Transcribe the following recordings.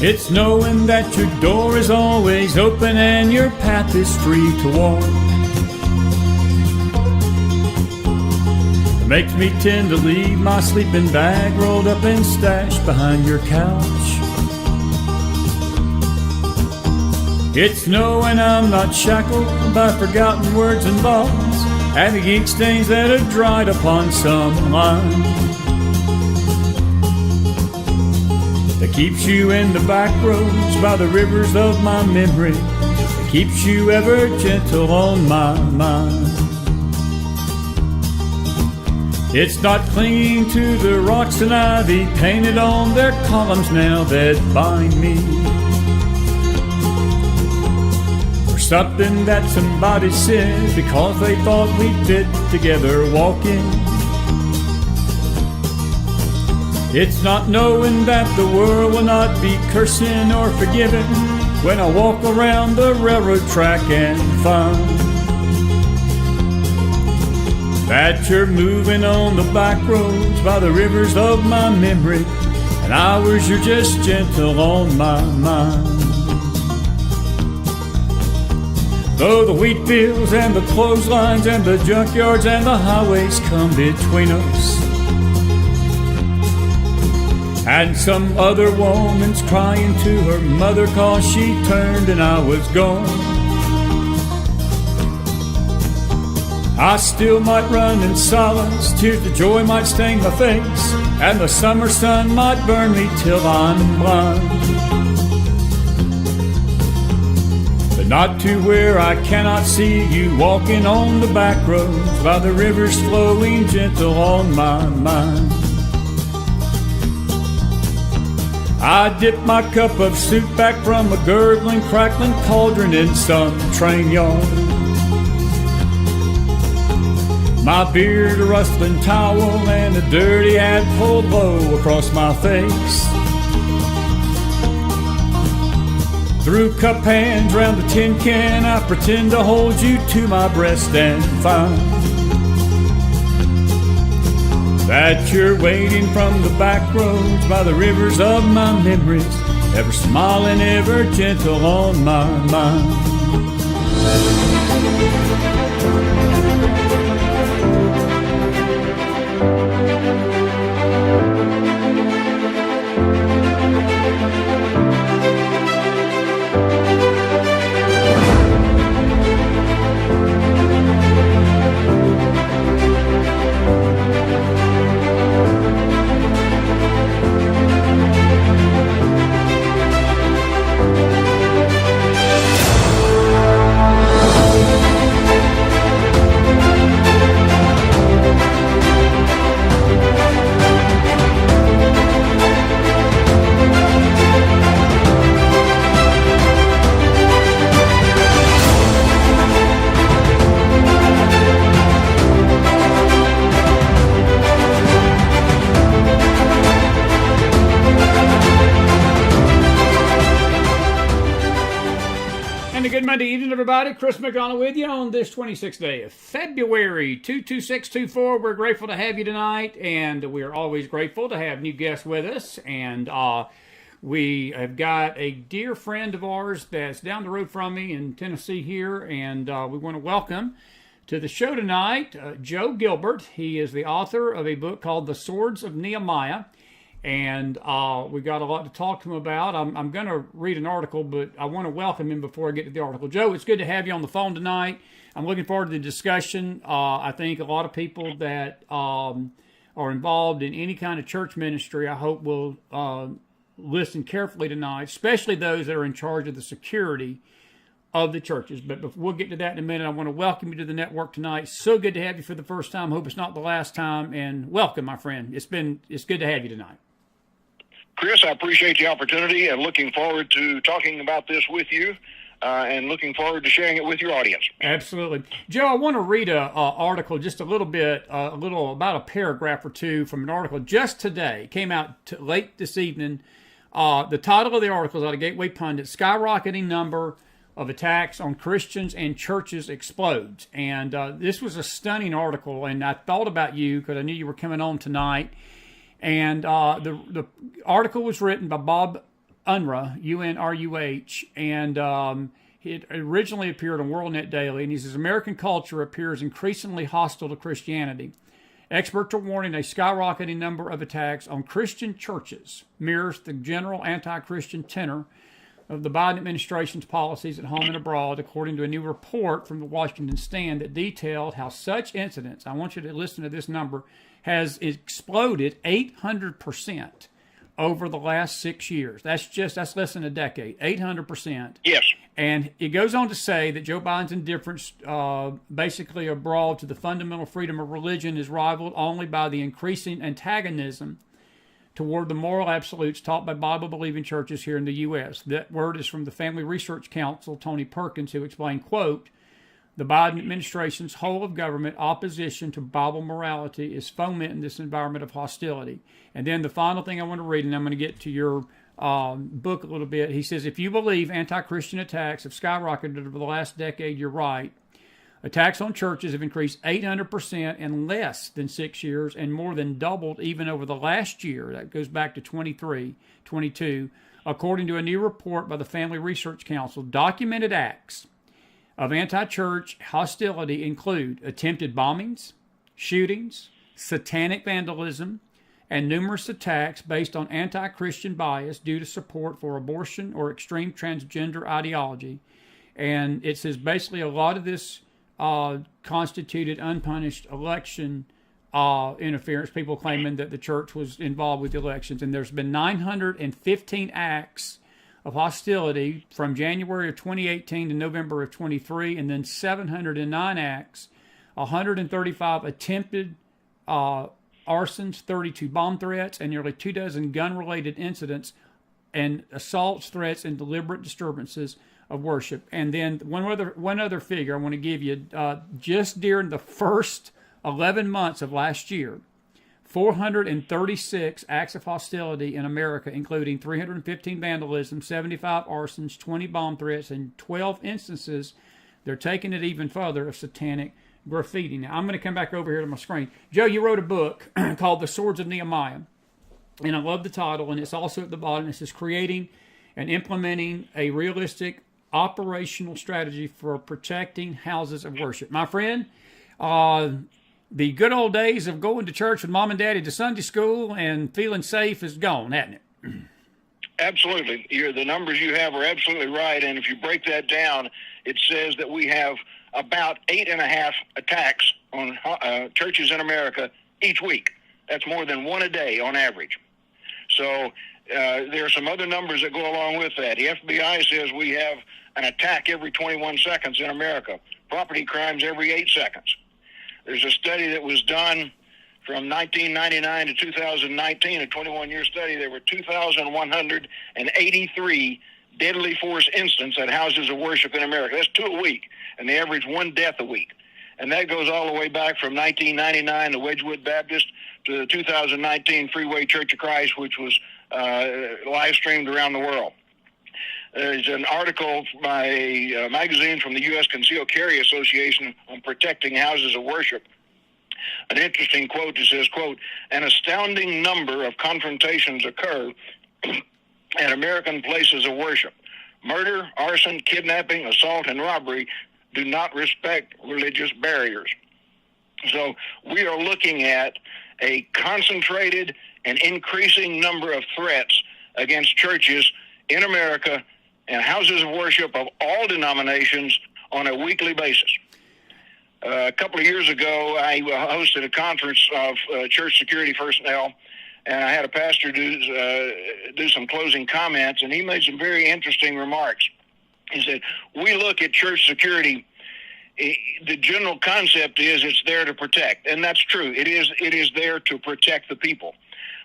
It's knowing that your door is always open and your path is free to walk. It makes me tend to leave my sleeping bag rolled up and stashed behind your couch. It's knowing I'm not shackled by forgotten words and bonds and the ink stains that have dried upon some line. That keeps you in the back roads by the rivers of my memory. That keeps you ever gentle on my mind. It's not clinging to the rocks and ivy painted on their columns now that bind me. Or something that somebody said because they thought we'd fit together walking. It's not knowing that the world will not be cursing or forgiving when I walk around the railroad track and find that you're moving on the back roads by the rivers of my memory, and hours you're just gentle on my mind. Though the wheat fields and the clotheslines and the junkyards and the highways come between us, and some other woman's crying to her mother 'cause she turned and I was gone, I still might run in silence, tears of joy might stain my face, and the summer sun might burn me till I'm blind. But not to where I cannot see you walking on the back roads by the rivers flowing gentle on my mind. I dip my cup of soup back from a gurgling, crackling cauldron in some train yard. My beard a rustling towel and a dirty hat pulled low across my face. Through cup hands round the tin can, I pretend to hold you to my breast and find that you're waiting from the back roads by the rivers of my memories, ever smiling, ever gentle on my mind. Good Monday evening, everybody. Chris McDonald with you on this 26th day of February 22624. We're grateful to have you tonight, and we're always grateful to have new guests with us. And we have got a dear friend of ours that's down the road from me in Tennessee here, and we want to welcome to the show tonight Joe Gilbert. He is the author of a book called The Swords of Nehemiah. And we've got a lot to talk to him about. I'm going to read an article, but I want to welcome him before I get to the article. Joe, it's good to have you on the phone tonight. I'm looking forward to the discussion. I think a lot of people that are involved in any kind of church ministry, I hope will listen carefully tonight, especially those that are in charge of the security of the churches. But we'll get to that in a minute. I want to welcome you to the network tonight. So good to have you for the first time. Hope it's not the last time. And welcome, my friend. It's good to have you tonight. Chris, I appreciate the opportunity and looking forward to talking about this with you and looking forward to sharing it with your audience. Absolutely. Joe, I want to read an article just a little about a paragraph or two from an article just today. It came out late this evening. The title of the article is out of Gateway Pundit, Skyrocketing Number of Attacks on Christians and Churches Explodes. And this was a stunning article, and I thought about you because I knew you were coming on tonight. And the article was written by Bob UNRUH, UNRUH, and it originally appeared on WorldNet Daily, and he says, American culture appears increasingly hostile to Christianity. Experts are warning a skyrocketing number of attacks on Christian churches mirrors the general anti-Christian tenor of the Biden administration's policies at home and abroad, according to a new report from the Washington Stand that detailed how such incidents, I want you to listen to this number, has exploded 800% over the last 6 years. That's less than a decade, 800%. Yes. And it goes on to say that Joe Biden's indifference, basically abroad, to the fundamental freedom of religion is rivaled only by the increasing antagonism toward the moral absolutes taught by Bible-believing churches here in the U.S. That word is from the Family Research Council, Tony Perkins, who explained, quote, the Biden administration's whole of government opposition to Bible morality is fomenting this environment of hostility. And then the final thing I want to read, and I'm going to get to your book a little bit. He says, if you believe anti-Christian attacks have skyrocketed over the last decade, you're right. Attacks on churches have increased 800% in less than 6 years and more than doubled even over the last year. That goes back to 22, according to a new report by the Family Research Council. Documented acts of anti-church hostility include attempted bombings, shootings, satanic vandalism, and numerous attacks based on anti-Christian bias due to support for abortion or extreme transgender ideology. And it says basically a lot of this constituted unpunished election interference, people claiming that the church was involved with the elections. And there's been 915 acts of hostility from January of 2018 to November of 23, and then 709 acts, 135 attempted arsons, 32 bomb threats, and nearly 24 gun-related incidents and assaults, threats, and deliberate disturbances of worship. And then one other figure I want to give you, just during the first 11 months of last year, 436 acts of hostility in America, including 315 vandalism, 75 arsons, 20 bomb threats, and 12 instances, they're taking it even further, of satanic graffiti. Now, I'm going to come back over here to my screen. Joe, you wrote a book called The Swords of Nehemiah, and I love the title, and it's also at the bottom. It says, Creating and Implementing a Realistic Operational Strategy for Protecting Houses of Worship. My friend, the good old days of going to church with mom and daddy to Sunday school and feeling safe is gone, hasn't it? Absolutely. The numbers you have are absolutely right. And if you break that down, it says that we have about 8.5 attacks on churches in America each week. That's more than one a day on average. So there are some other numbers that go along with that. The FBI says we have an attack every 21 seconds in America. Property crimes every 8 seconds. There's a study that was done from 1999 to 2019, a 21-year study. There were 2,183 deadly force incidents at houses of worship in America. That's 2 a week, and they average 1 death a week. And that goes all the way back from 1999, the Wedgwood Baptist, to the 2019 Freeway Church of Christ, which was live streamed around the world. There's an article by a magazine from the U.S. Concealed Carry Association on protecting houses of worship. An interesting quote that says, quote, an astounding number of confrontations occur at American places of worship. Murder, arson, kidnapping, assault, and robbery do not respect religious barriers. So we are looking at a concentrated and increasing number of threats against churches in America and houses of worship of all denominations on a weekly basis. A couple of years ago, I hosted a conference of church security personnel, and I had a pastor do some closing comments, and he made some very interesting remarks. He said, we look at church security, the general concept is it's there to protect, and that's true. It is there to protect the people.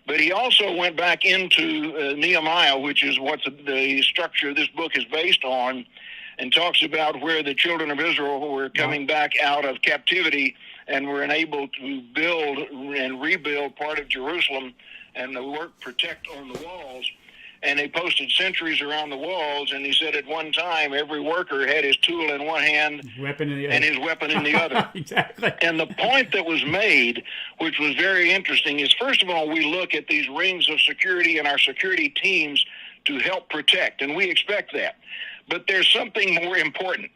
But he also went back into Nehemiah, which is what the structure of this book is based on, and talks about where the children of Israel were coming back out of captivity and were enabled to build and rebuild part of Jerusalem and the work protect on the walls. And they posted sentries around the walls, and he said at one time every worker had his tool in one hand and his weapon in the other. Exactly. And the point that was made, which was very interesting, is first of all, we look at these rings of security and our security teams to help protect, and we expect that. But there's something more important.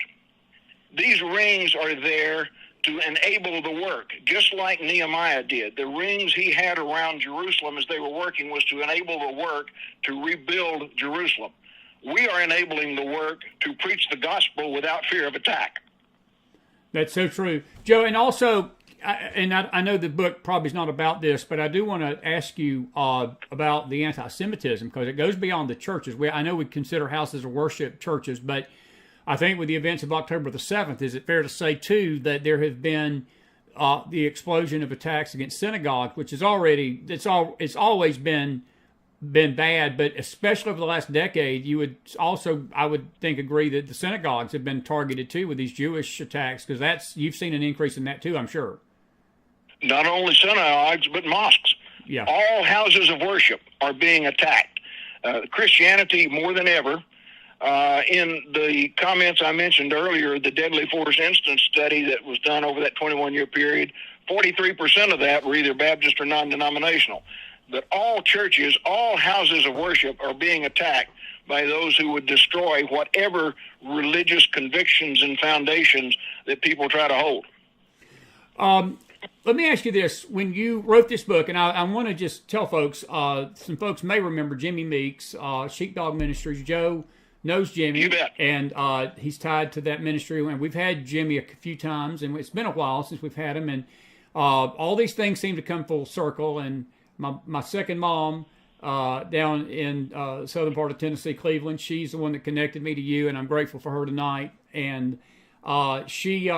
These rings are there to enable the work, just like Nehemiah did. The rings he had around Jerusalem as they were working was to enable the work to rebuild Jerusalem. We are enabling the work to preach the gospel without fear of attack. That's so true, Joe. And also, I know the book probably is not about this, but I do want to ask you about the anti-Semitism, because it goes beyond the churches. I know we consider houses of worship churches, but I think with the events of October the 7th, is it fair to say, too, that there have been the explosion of attacks against synagogues, which is it's always been bad, but especially over the last decade, you would also, I would think, agree that the synagogues have been targeted, too, with these Jewish attacks, because you've seen an increase in that, too, I'm sure. Not only synagogues, but mosques. Yeah. All houses of worship are being attacked. Christianity, more than ever, in the comments I mentioned earlier, the deadly force instance study that was done over that 21-year period, 43% of that were either Baptist or non-denominational. But all churches, all houses of worship are being attacked by those who would destroy whatever religious convictions and foundations that people try to hold. Let me ask you this. When you wrote this book, and I want to just tell folks, some folks may remember Jimmy Meeks, Sheepdog Ministries. Joe knows Jimmy. You bet. And he's tied to that ministry. And we've had Jimmy a few times, and it's been a while since we've had him. And all these things seem to come full circle. And my second mom down in southern part of Tennessee, Cleveland, she's the one that connected me to you, and I'm grateful for her tonight. And she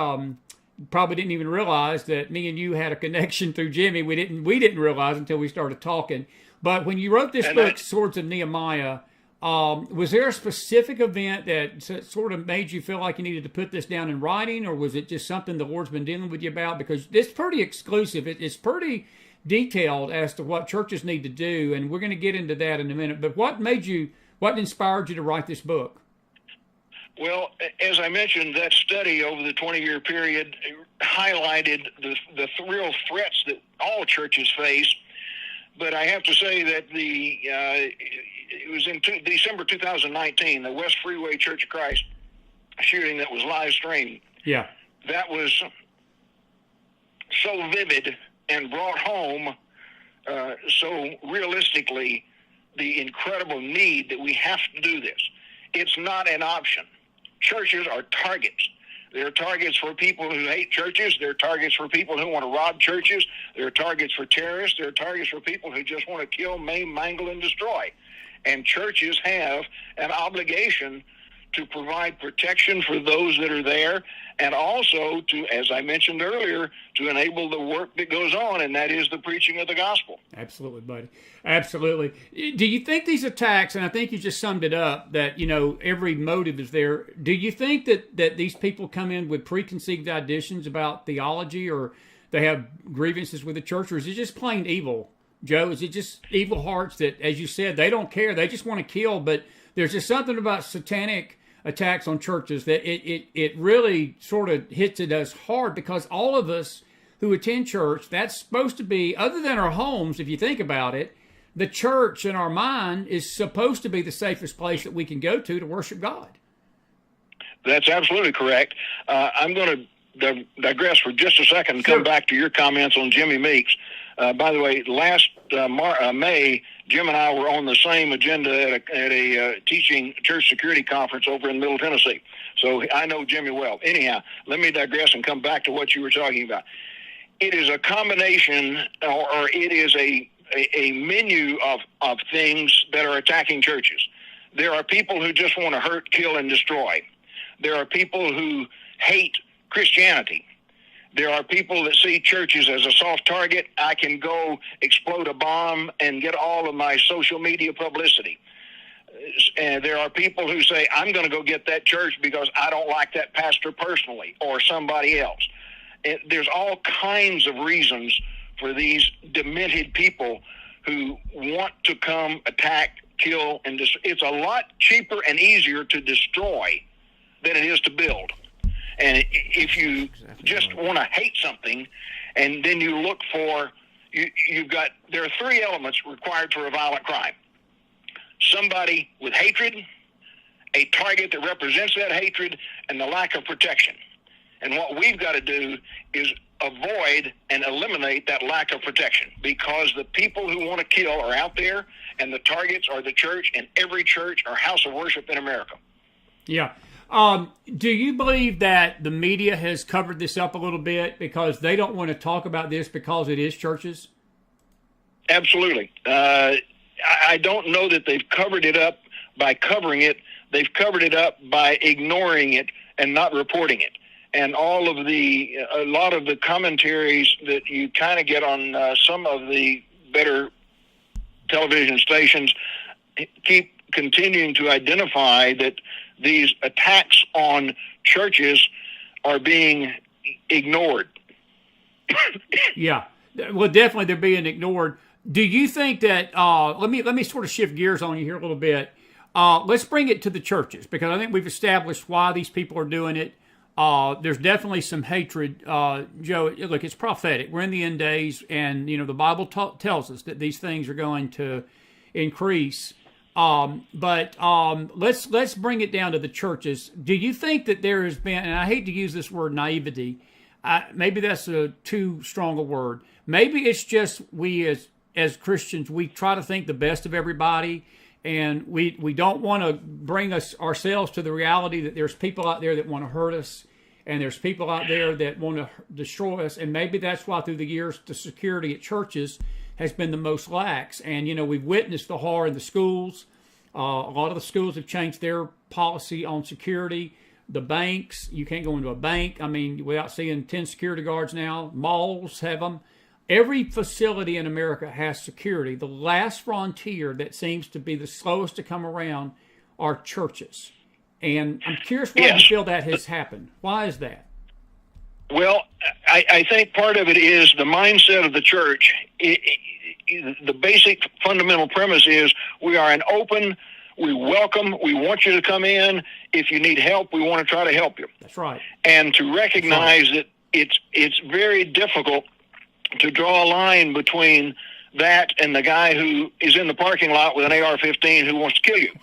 probably didn't even realize that me and you had a connection through Jimmy. We didn't realize until we started talking. But when you wrote this book, Swords of Nehemiah, was there a specific event that sort of made you feel like you needed to put this down in writing, or was it just something the Lord's been dealing with you about? Because it's pretty exclusive. It's pretty detailed as to what churches need to do, and we're going to get into that in a minute. But what inspired you to write this book? Well, as I mentioned, that study over the 20-year period highlighted the real threats that all churches face. But I have to say that it was in December 2019, the West Freeway Church of Christ shooting that was live streamed. Yeah. That was so vivid and brought home so realistically the incredible need that we have to do this. It's not an option. Churches are targets. They're targets for people who hate churches. They're targets for people who want to rob churches. They're targets for terrorists. They're targets for people who just want to kill, maim, mangle, and destroy. And churches have an obligation to provide protection for those that are there, and also to, as I mentioned earlier, to enable the work that goes on, and that is the preaching of the gospel. Absolutely, buddy. Absolutely. Do you think these attacks, and I think you just summed it up, that, every motive is there. Do you think that these people come in with preconceived ideas about theology, or they have grievances with the church, or is it just plain evil, Joe? Is it just evil hearts that, as you said, they don't care, they just want to kill, but there's just something about satanic attacks on churches that it really sort of hits at us hard, because all of us who attend church, that's supposed to be, other than our homes, if you think about it, the church in our mind is supposed to be the safest place that we can go to worship God. That's absolutely correct. I'm going to digress for just a second and come back to your comments on Jimmy Meeks. By the way, last May, Jim and I were on the same agenda at a teaching church security conference over in Middle Tennessee. So I know Jimmy well. Anyhow, let me digress and come back to what you were talking about. It is a combination, or it is a menu of things that are attacking churches. There are people who just want to hurt, kill, and destroy. There are people who hate Christianity. There are people that see churches as a soft target. I can go explode a bomb and get all of my social media publicity. And there are people who say, I'm going to go get that church because I don't like that pastor personally, or somebody else. And there's all kinds of reasons for these demented people who want to come attack, kill, and destroy. It's a lot cheaper and easier to destroy than it is to build. And if you just want to hate something, and then you look for, there are three elements required for a violent crime: somebody with hatred, a target that represents that hatred, and the lack of protection. And what we've got to do is avoid and eliminate that lack of protection, because the people who want to kill are out there, and the targets are the church, and every church or house of worship in America. Yeah. Do you believe that the media has covered this up a little bit because they don't want to talk about this because it is churches? Absolutely. I don't know that they've covered it up by covering it. They've covered it up by ignoring it and not reporting it. And a lot of the commentaries that you kind of get on some of the better television stations keep continuing to identify that these attacks on churches are being ignored. Yeah, well, definitely they're being ignored. Do you think that? Let me sort of shift gears on you here a little bit. Let's bring it to the churches, because I think we've established why these people are doing it. There's definitely some hatred. Joe, look, it's prophetic. We're in the end days, and the Bible tells us that these things are going to increase. But let's bring it down to the churches. Do you think that there has been, and I hate to use this word naivety, maybe that's too strong a word. Maybe it's just we as Christians, we try to think the best of everybody, and we don't want to bring ourselves to the reality that there's people out there that want to hurt us, and there's people out there that want to destroy us. And maybe that's why through the years the security at churches has been the most lax. And we've witnessed the horror in the schools. A lot of the schools have changed their policy on security. The banks, you can't go into a bank, without seeing 10 security guards now. Malls have them. Every facility in America has security. The last frontier that seems to be the slowest to come around are churches. And I'm curious why you feel that has happened. Why is that? Well, I think part of it is the mindset of the church. The basic fundamental premise is we are we welcome, we want you to come in. If you need help, we want to try to help you. That's right. And to recognize that it's very difficult to draw a line between that and the guy who is in the parking lot with an AR-15 who wants to kill you.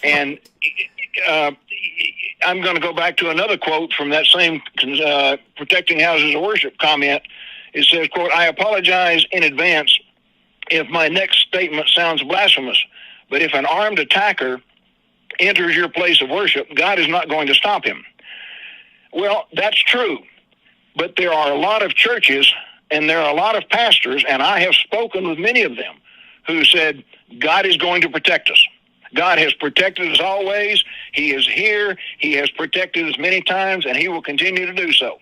And I'm going to go back to another quote from that same protecting houses of worship comment. It says, quote, "I apologize in advance if my next statement sounds blasphemous, but if an armed attacker enters your place of worship, God is not going to stop him." Well, that's true, but there are a lot of churches and there are a lot of pastors, and I have spoken with many of them, who said, God is going to protect us. God has protected us always. He is here. He has protected us many times, and he will continue to do so.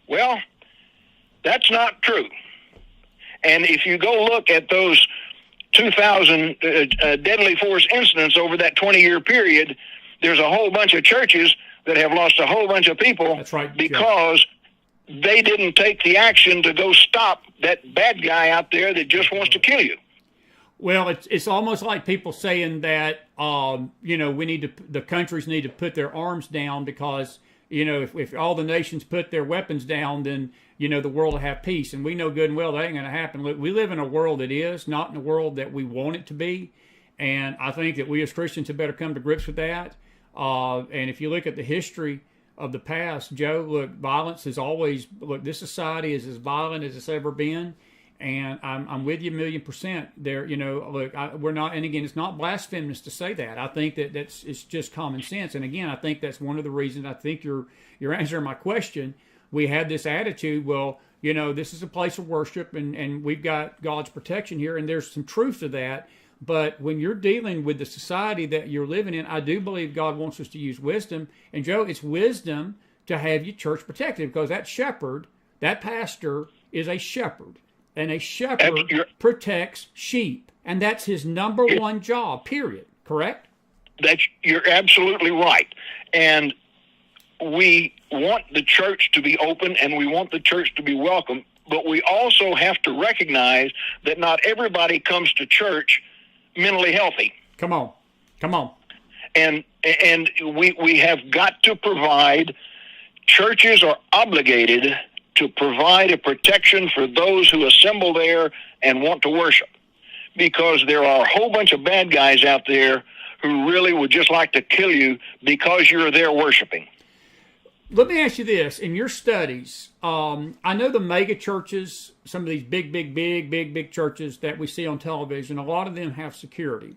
Well, that's not true. And if you go look at those 2,000 deadly force incidents over that 20-year period, there's a whole bunch of churches that have lost a whole bunch of people. That's right, because they didn't take the action to go stop that bad guy out there that just wants to kill you. Well, it's almost like people saying that the countries need to put their arms down because if all the nations put their weapons down, then the world will have peace. And we know good and well that ain't going to happen. Look, we live in a world that is not in a world that we want it to be, and I think that we as Christians have better come to grips with that. And if you look at the history of the past, Joe, look, violence is always, this society is as violent as it's ever been, and I'm with you 1,000,000%. There, we're not, and again, it's not blasphemous to say that. I think it's just common sense, and again, I think that's one of the reasons. I think you're answering my question. We have this attitude, well, this is a place of worship, and we've got God's protection here, and there's some truth to that. But when you're dealing with the society that you're living in, I do believe God wants us to use wisdom. And Joe, it's wisdom to have your church protected, because that shepherd, that pastor, is a shepherd. And a shepherd protects sheep. And that's his number one job, period. Correct? You're absolutely right. And we want the church to be open, and we want the church to be welcome. But we also have to recognize that not everybody comes to church mentally healthy. Come on. And we have got to provide, churches are obligated to provide a protection for those who assemble there and want to worship. because there are a whole bunch of bad guys out there who really would just like to kill you because you're there worshiping. Let me ask you this. In your studies, I know the mega churches, some of these big churches that we see on television, a lot of them have security.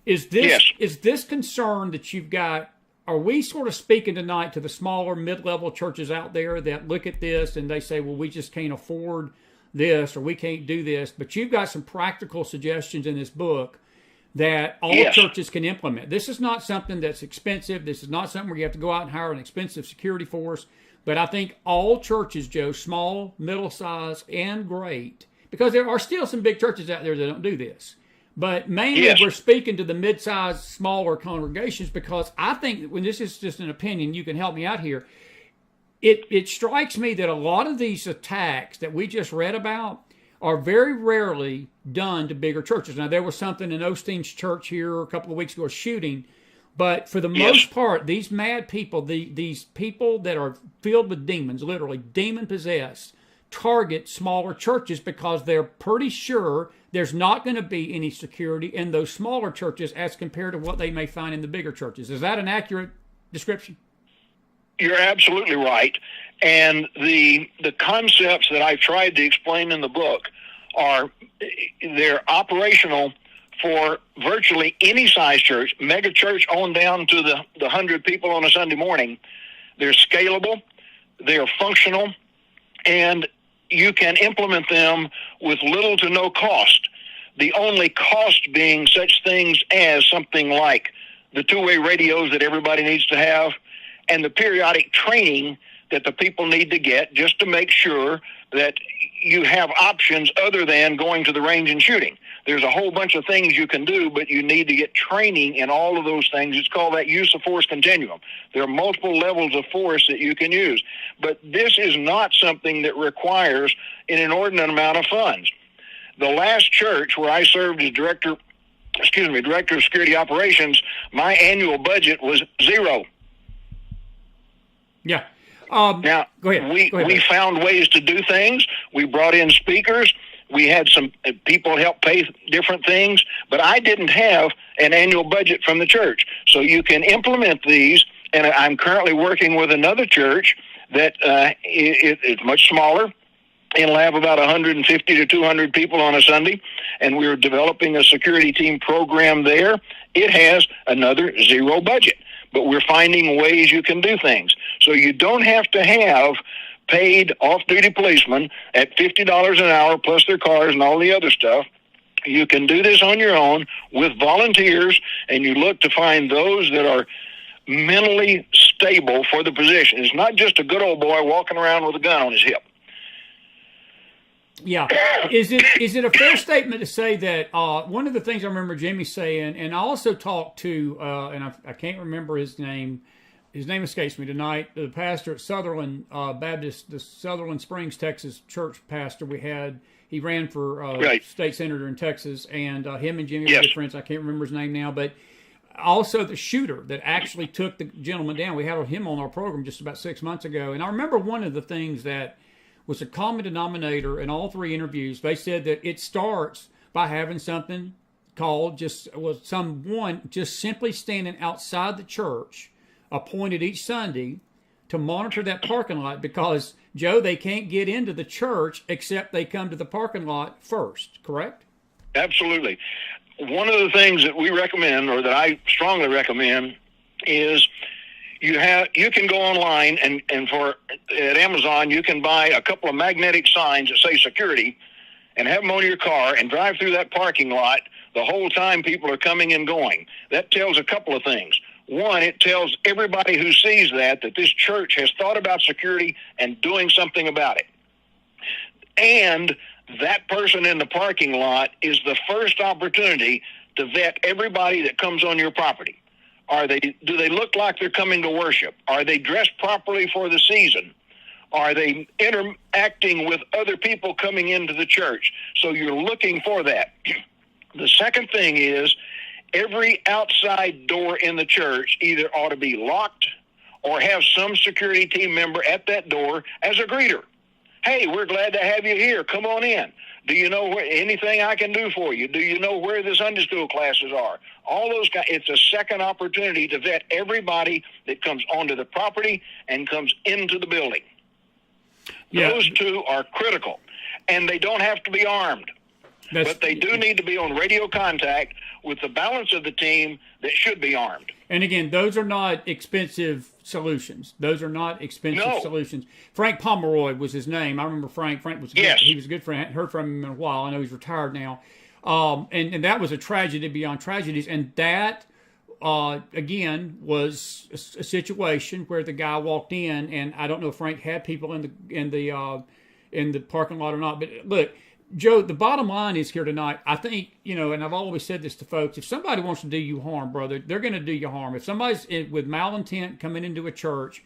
Is this concern that you've got, are we sort of speaking tonight to the smaller mid-level churches out there that look at this and they say, well, we just can't afford this or we can't do this, but you've got some practical suggestions in this book that all churches can implement. This is not something that's expensive. This is not something where you have to go out and hire an expensive security force. But I think all churches, Joe, small, middle-sized, and great, because there are still some big churches out there that don't do this. But mainly we're speaking to the mid-sized, smaller congregations because I think, when this is just an opinion, you can help me out here, it strikes me that a lot of these attacks that we just read about are very rarely done to bigger churches. Now, there was something in Osteen's church here a couple of weeks ago, a shooting, but for the most part, these mad people, these people that are filled with demons, literally demon-possessed, target smaller churches because they're pretty sure there's not going to be any security in those smaller churches as compared to what they may find in the bigger churches. Is that an accurate description? You're absolutely right. And the concepts that I've tried to explain in the book they're operational for virtually any size church, mega church on down to the 100 people on a Sunday morning. They're scalable, they're functional, and you can implement them with little to no cost. The only cost being such things as something like the two-way radios that everybody needs to have and the periodic training that the people need to get just to make sure that you have options other than going to the range and shooting. There's a whole bunch of things you can do, but you need to get training in all of those things. It's called that use of force continuum. There are multiple levels of force that you can use. But this is not something that requires an inordinate amount of funds. The last church where I served as director of security operations, my annual budget was $0. Yeah. Now, go ahead. We found ways to do things. We brought in speakers. We had some people help pay different things, but I didn't have an annual budget from the church. So you can implement these, and I'm currently working with another church that is much smaller. It'll have about 150 to 200 people on a Sunday, and we're developing a security team program there. It has another $0 budget, but we're finding ways you can do things. So you don't have to have paid off-duty policemen at $50 an hour plus their cars and all the other stuff. You can do this on your own with volunteers, and you look to find those that are mentally stable for the position. It's not just a good old boy walking around with a gun on his hip. Yeah. Is it a fair statement to say that one of the things I remember Jimmy saying, and I also talked to, and I can't remember his name escapes me tonight, the pastor at Sutherland Baptist, the Sutherland Springs, Texas church pastor we had. He ran for state senator in Texas, and him and Jimmy were good friends. I can't remember his name now, but also the shooter that actually took the gentleman down. We had him on our program just about 6 months ago, and I remember one of the things that was a common denominator in all three interviews. They said that it starts by having something called someone just simply standing outside the church, appointed each Sunday to monitor that parking lot because, Joe, they can't get into the church except they come to the parking lot first, correct? Absolutely. One of the things that we recommend, or that I strongly recommend, is you can go online and at Amazon you can buy a couple of magnetic signs that say security and have them on your car and drive through that parking lot the whole time people are coming and going. That tells a couple of things. One, it tells everybody who sees that this church has thought about security and doing something about it. And that person in the parking lot is the first opportunity to vet everybody that comes on your property. Do they look like they're coming to worship? Are they dressed properly for the season? Are they interacting with other people coming into the church? So you're looking for that. The second thing is every outside door in the church either ought to be locked or have some security team member at that door as a greeter. Hey, we're glad to have you here. Come on in. Do you know where anything I can do for you? Do you know where the Sunday school classes are? All those guys. It's a second opportunity to vet everybody that comes onto the property and comes into the building. Yeah. Those two are critical, and they don't have to be armed. But they do need to be on radio contact with the balance of the team that should be armed. And again, those are not expensive solutions. Those are not expensive solutions. Frank Pomeroy was his name. I remember Frank. Frank was good. Yes. He was a good friend. Heard from him in a while. I know he's retired now. And that was a tragedy beyond tragedies. And that, again, was a situation where the guy walked in, and I don't know if Frank had people in the parking lot or not. But look, Joe, the bottom line is here tonight, I think, and I've always said this to folks, if somebody wants to do you harm, brother, they're going to do you harm. If somebody's with malintent coming into a church,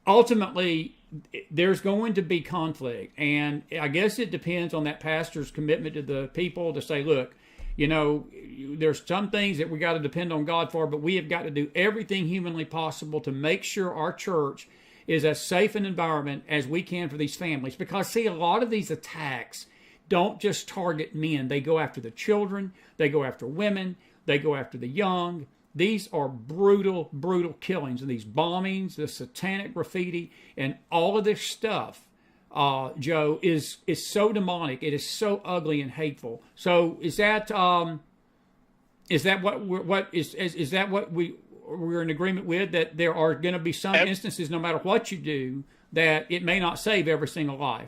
ultimately, there's going to be conflict. And I guess it depends on that pastor's commitment to the people to say, look, there's some things that we got to depend on God for, but we have got to do everything humanly possible to make sure our church is as safe an environment as we can for these families. Because, see, a lot of these attacks don't just target men. They go after the children. They go after women. They go after the young. These are brutal, brutal killings. And these bombings, the satanic graffiti, and all of this stuff, Joe, is so demonic. It is so ugly and hateful. So is that what we're in agreement with, that there are going to be some instances, no matter what you do, that it may not save every single life?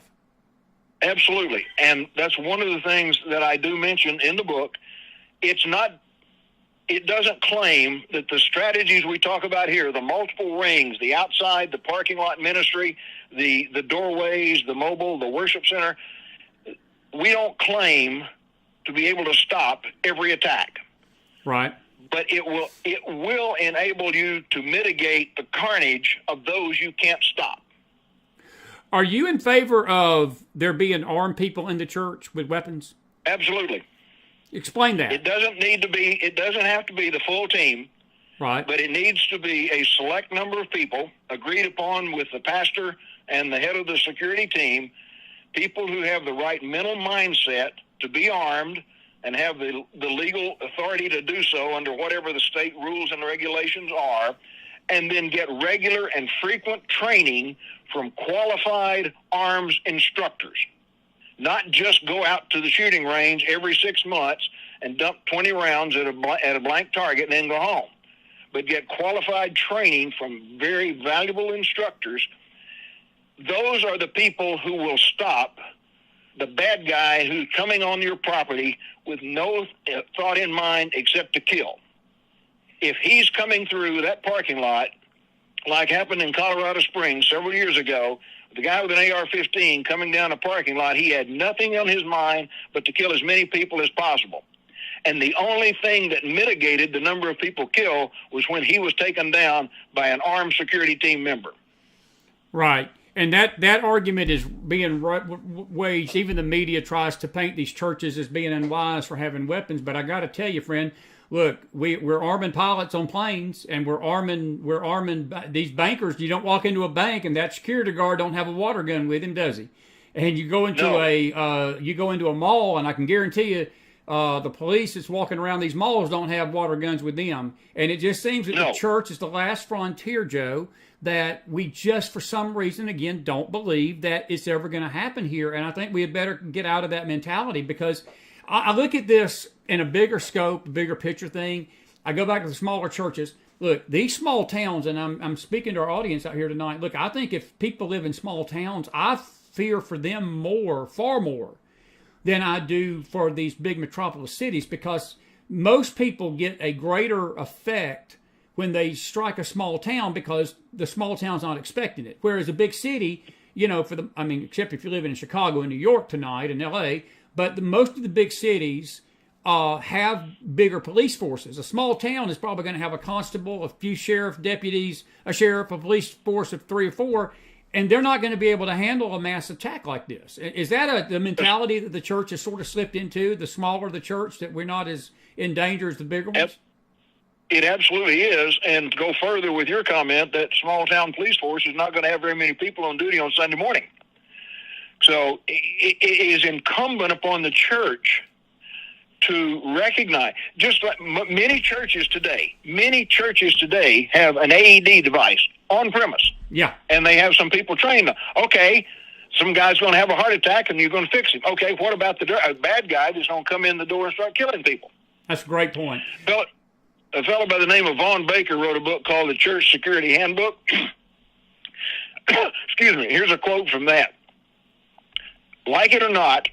Absolutely. And that's one of the things that I do mention in the book. It doesn't claim that the strategies we talk about here, the multiple rings, the outside, the parking lot ministry, the doorways, the mobile, the worship center, we don't claim to be able to stop every attack. Right. But it will enable you to mitigate the carnage of those you can't stop. Are you in favor of there being armed people in the church with weapons? Absolutely. Explain that. It doesn't have to be the full team. Right. But it needs to be a select number of people agreed upon with the pastor and the head of the security team, people who have the right mental mindset to be armed and have the legal authority to do so under whatever the state rules and regulations are, and then get regular and frequent training from qualified arms instructors. Not just go out to the shooting range every 6 months and dump 20 rounds at a blank target and then go home, but get qualified training from very valuable instructors. Those are the people who will stop the bad guy who's coming on your property with no thought in mind except to kill. If he's coming through that parking lot, like happened in Colorado Springs several years ago, the guy with an AR-15 coming down a parking lot, he had nothing on his mind but to kill as many people as possible. And the only thing that mitigated the number of people killed was when he was taken down by an armed security team member. Right. And that argument is being waged. Even the media tries to paint these churches as being unwise for having weapons. But I got to tell you, friend, look, we're arming pilots on planes, and we're arming these bankers. You don't walk into a bank and that security guard don't have a water gun with him, does he? And you go into a mall, and I can guarantee you, the police that's walking around these malls don't have water guns with them. And it just seems that the church is the last frontier, Joe, that we just, for some reason, again, don't believe that it's ever going to happen here. And I think we had better get out of that mentality, because I look at this in a bigger scope, bigger picture thing. I go back to the smaller churches. Look, these small towns, and I'm speaking to our audience out here tonight. Look, I think if people live in small towns, I fear for them far more than I do for these big metropolis cities, because most people get a greater effect when they strike a small town because the small town's not expecting it. Whereas a big city, except if you're living in Chicago and New York tonight and LA, but most of the big cities have bigger police forces. A small town is probably going to have a constable, a few sheriff deputies, a police force of 3 or 4, and they're not going to be able to handle a mass attack like this. Is that the mentality that the church has sort of slipped into, the smaller the church, that we're not as in danger as the bigger ones? It absolutely is. And to go further with your comment, that small town police force is not going to have very many people on duty on Sunday morning. So it is incumbent upon the church to recognize, just like many churches today have an AED device on premise. Yeah. And they have some people trained. Okay, some guy's going to have a heart attack and you're going to fix him. Okay, what about a bad guy that's going to come in the door and start killing people? That's a great point. A fellow by the name of Vaughn Baker wrote a book called The Church Security Handbook. Excuse me. Here's a quote from that. Like it or not,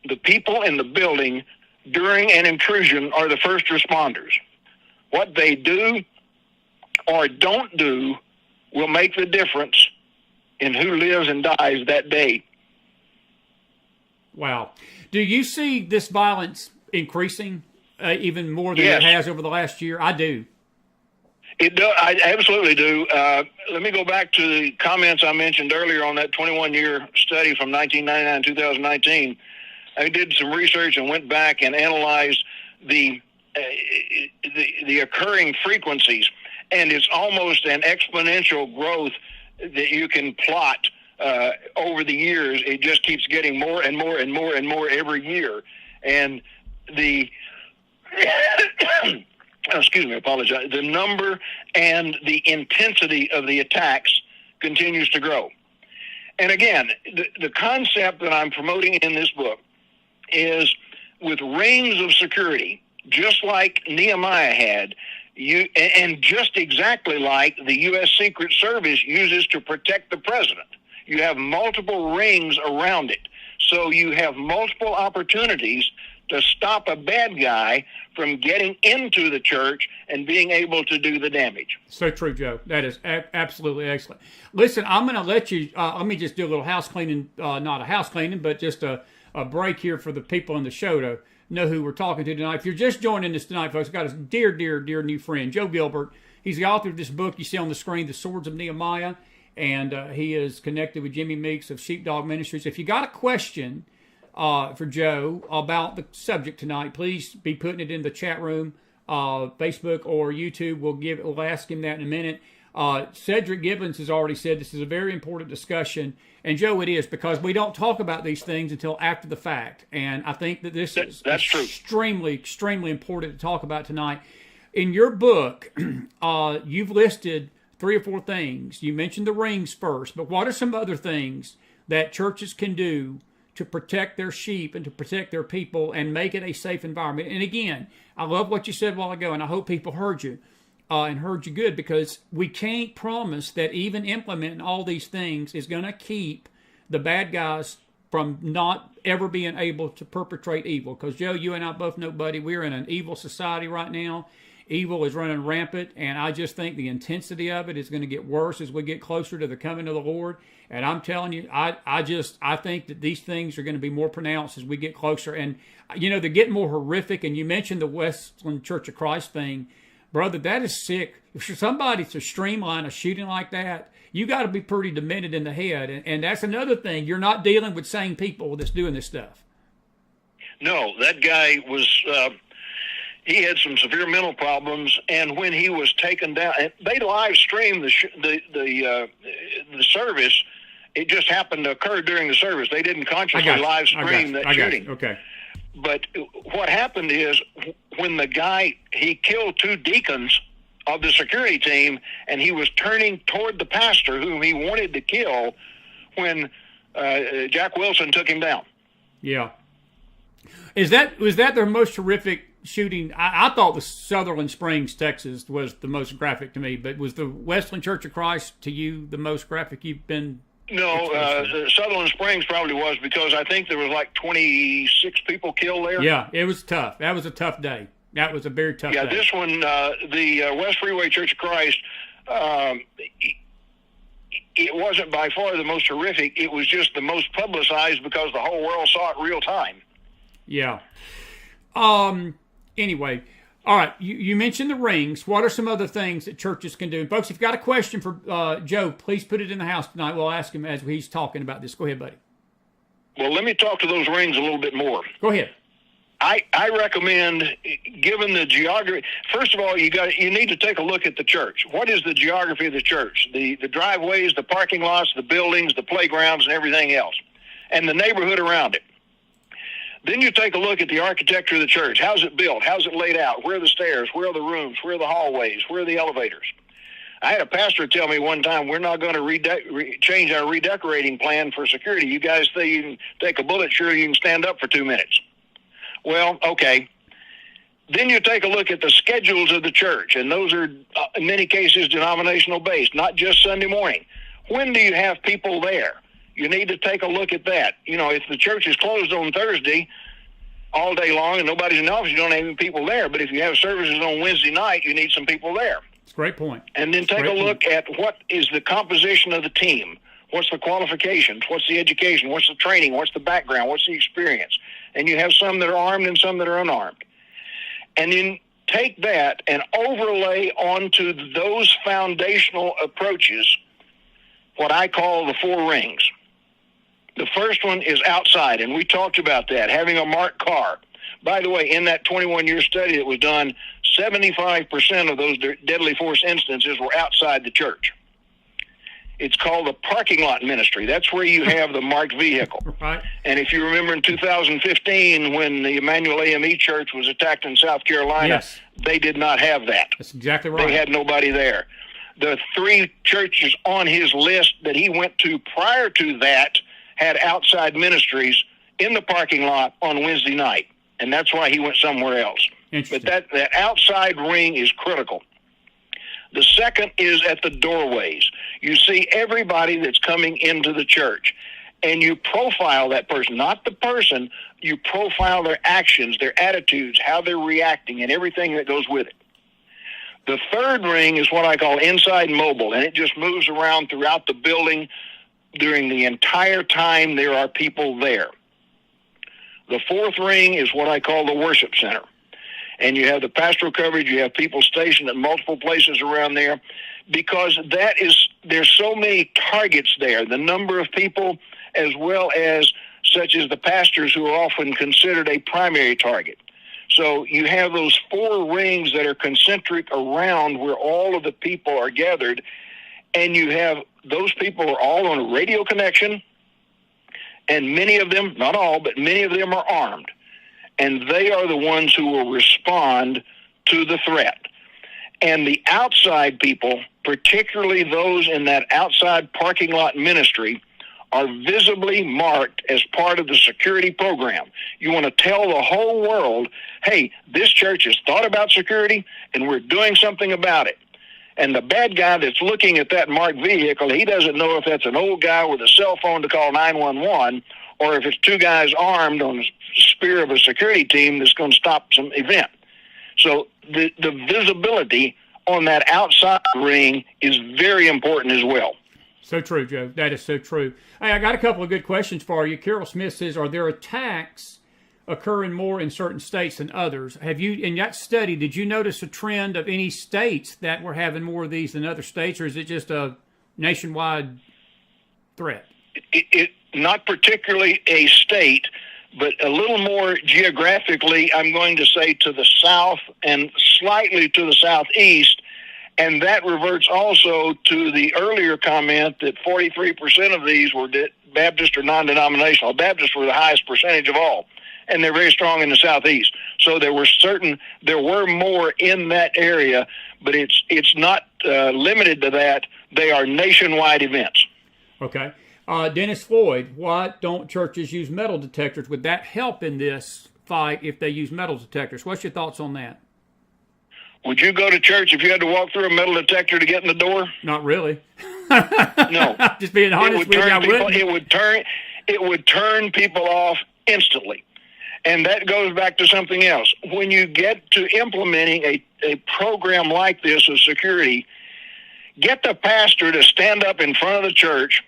the people in the building during an intrusion are the first responders. What they do or don't do will make the difference in who lives and dies that day. Wow. Do you see this violence increasing even more than Yes. it has over the last year? I do. It does. I absolutely do. Let me go back to the comments I mentioned earlier on that 21-year study from 1999 to 2019. I did some research and went back and analyzed the occurring frequencies, and it's almost an exponential growth that you can plot over the years. It just keeps getting more and more and more and more every year, and the excuse me, I apologize. The number and the intensity of the attacks continues to grow. And again, the concept that I'm promoting in this book is with rings of security, just like Nehemiah had, and just exactly like the U.S. Secret Service uses to protect the president. You have multiple rings around it. So you have multiple opportunities to stop a bad guy from getting into the church and being able to do the damage. So true, Joe. That is absolutely excellent. Listen, I'm going to let you, let me just do a little house cleaning, not a house cleaning, but just a break here for the people on the show to know who we're talking to tonight. If you're just joining us tonight, folks, I've got a dear, dear, dear new friend, Joe Gilbert. He's the author of this book you see on the screen, The Swords of Nehemiah, and he is connected with Jimmy Meeks of Sheepdog Ministries. If you got a question for Joe about the subject tonight, please be putting it in the chat room, Facebook or YouTube. We'll ask him that in a minute. Cedric Gibbons has already said this is a very important discussion, and Joe, it is, because we don't talk about these things until after the fact, and I think that this is extremely, extremely important to talk about tonight. In your book, you've listed 3 or 4 things. You mentioned the rings first, but what are some other things that churches can do to protect their sheep and to protect their people and make it a safe environment? And again, I love what you said a while ago, and I hope people heard you and heard you good, because we can't promise that even implementing all these things is going to keep the bad guys from not ever being able to perpetrate evil. Because, Joe, you and I both know, buddy, we're in an evil society right now. Evil is running rampant, and I just think the intensity of it is going to get worse as we get closer to the coming of the Lord. And I'm telling you, I think that these things are going to be more pronounced as we get closer. And, you know, they're getting more horrific. And you mentioned the Westland Church of Christ thing. Brother, that is sick. If somebody to streamline a shooting like that, you got to be pretty demented in the head. And that's another thing. You're not dealing with sane people that's doing this stuff. No, that guy was... he had some severe mental problems, and when he was taken down, and they live streamed the service. It just happened to occur during the service. They didn't consciously live stream that shooting. Okay. But what happened is, when the guy, he killed 2 deacons of the security team, and he was turning toward the pastor whom he wanted to kill when Jack Wilson took him down. Yeah. Was that their most horrific shooting? I thought the Sutherland Springs, Texas was the most graphic to me, but was the Westland Church of Christ to you the most graphic you've been? No, Sutherland Springs probably was, because I think there was like 26 people killed there. Yeah, it was tough. That was a tough day. That was a very tough day. Yeah, this one, the West Freeway Church of Christ, it wasn't by far the most horrific. It was just the most publicized because the whole world saw it real time. Yeah. Anyway, all right, you mentioned the rings. What are some other things that churches can do? And folks, if you've got a question for Joe, please put it in the house tonight. We'll ask him as he's talking about this. Go ahead, buddy. Well, let me talk to those rings a little bit more. Go ahead. I recommend, given the geography, first of all, you need to take a look at the church. What is the geography of the church? The driveways, the parking lots, the buildings, the playgrounds, and everything else. and the neighborhood around it. Then you take a look at the architecture of the church. How's it built? How's it laid out? Where are the stairs? Where are the rooms? Where are the hallways? Where are the elevators? I had a pastor tell me one time, we're not going to change our redecorating plan for security. You guys think you can take a bullet, sure, you can stand up for 2 minutes. Well, okay. Then you take a look at the schedules of the church, and those are, in many cases, denominational based, not just Sunday morning. When do you have people there? You need to take a look at that. You know, if the church is closed on Thursday all day long and nobody's in the office, you don't have any people there. But if you have services on Wednesday night, you need some people there. It's a great point. And then take a look at what is the composition of the team. What's the qualifications? What's the education? What's the training? What's the background? What's the experience? And you have some that are armed and some that are unarmed. And then take that and overlay onto those foundational approaches what I call the 4 rings. The first one is outside, and we talked about that, having a marked car. By the way, in that 21-year study that was done, 75% of those deadly force instances were outside the church. It's called the parking lot ministry. That's where you have the marked vehicle. Right. And if you remember in 2015 when the Emmanuel AME Church was attacked in South Carolina, yes, they did not have that. That's exactly right. They had nobody there. The 3 churches on his list that he went to prior to that had outside ministries in the parking lot on Wednesday night, and that's why he went somewhere else. But that outside ring is critical. The second is at the doorways. You see everybody that's coming into the church, and you profile that person, not the person, you profile their actions, their attitudes, how they're reacting, and everything that goes with it. The third ring is what I call inside mobile, and it just moves around throughout the building during the entire time there are people there. The fourth ring is what I call the worship center. And you have the pastoral coverage, you have people stationed at multiple places around there, because there's so many targets there, the number of people as well as such as the pastors who are often considered a primary target. So you have those 4 rings that are concentric around where all of the people are gathered, and you have those people are all on a radio connection, and many of them, not all, but many of them are armed. And they are the ones who will respond to the threat. And the outside people, particularly those in that outside parking lot ministry, are visibly marked as part of the security program. You want to tell the whole world, hey, this church has thought about security, and we're doing something about it. And the bad guy that's looking at that marked vehicle, he doesn't know if that's an old guy with a cell phone to call 911 or if it's 2 guys armed on the spear of a security team that's going to stop some event. So the visibility on that outside ring is very important as well. So true, Joe. That is so true. Hey, I got a couple of good questions for you. Carol Smith says, are there attacks occurring more in certain states than others? Have you, in that study, did you notice a trend of any states that were having more of these than other states, or is it just a nationwide threat? It not particularly a state, but a little more geographically, I'm going to say to the south and slightly to the southeast, and that reverts also to the earlier comment that 43% of these were Baptist or non-denominational. Baptists were the highest percentage of all, and they're very strong in the southeast. So there were more in that area, but it's not limited to that. They are nationwide events. Okay. Dennis Floyd, why don't churches use metal detectors? Would that help in this fight if they use metal detectors? What's your thoughts on that? Would you go to church if you had to walk through a metal detector to get in the door? Not really. No. Just being honest with you, I wouldn't. It would turn people off instantly. And that goes back to something else. When you get to implementing a program like this of security, get the pastor to stand up in front of the church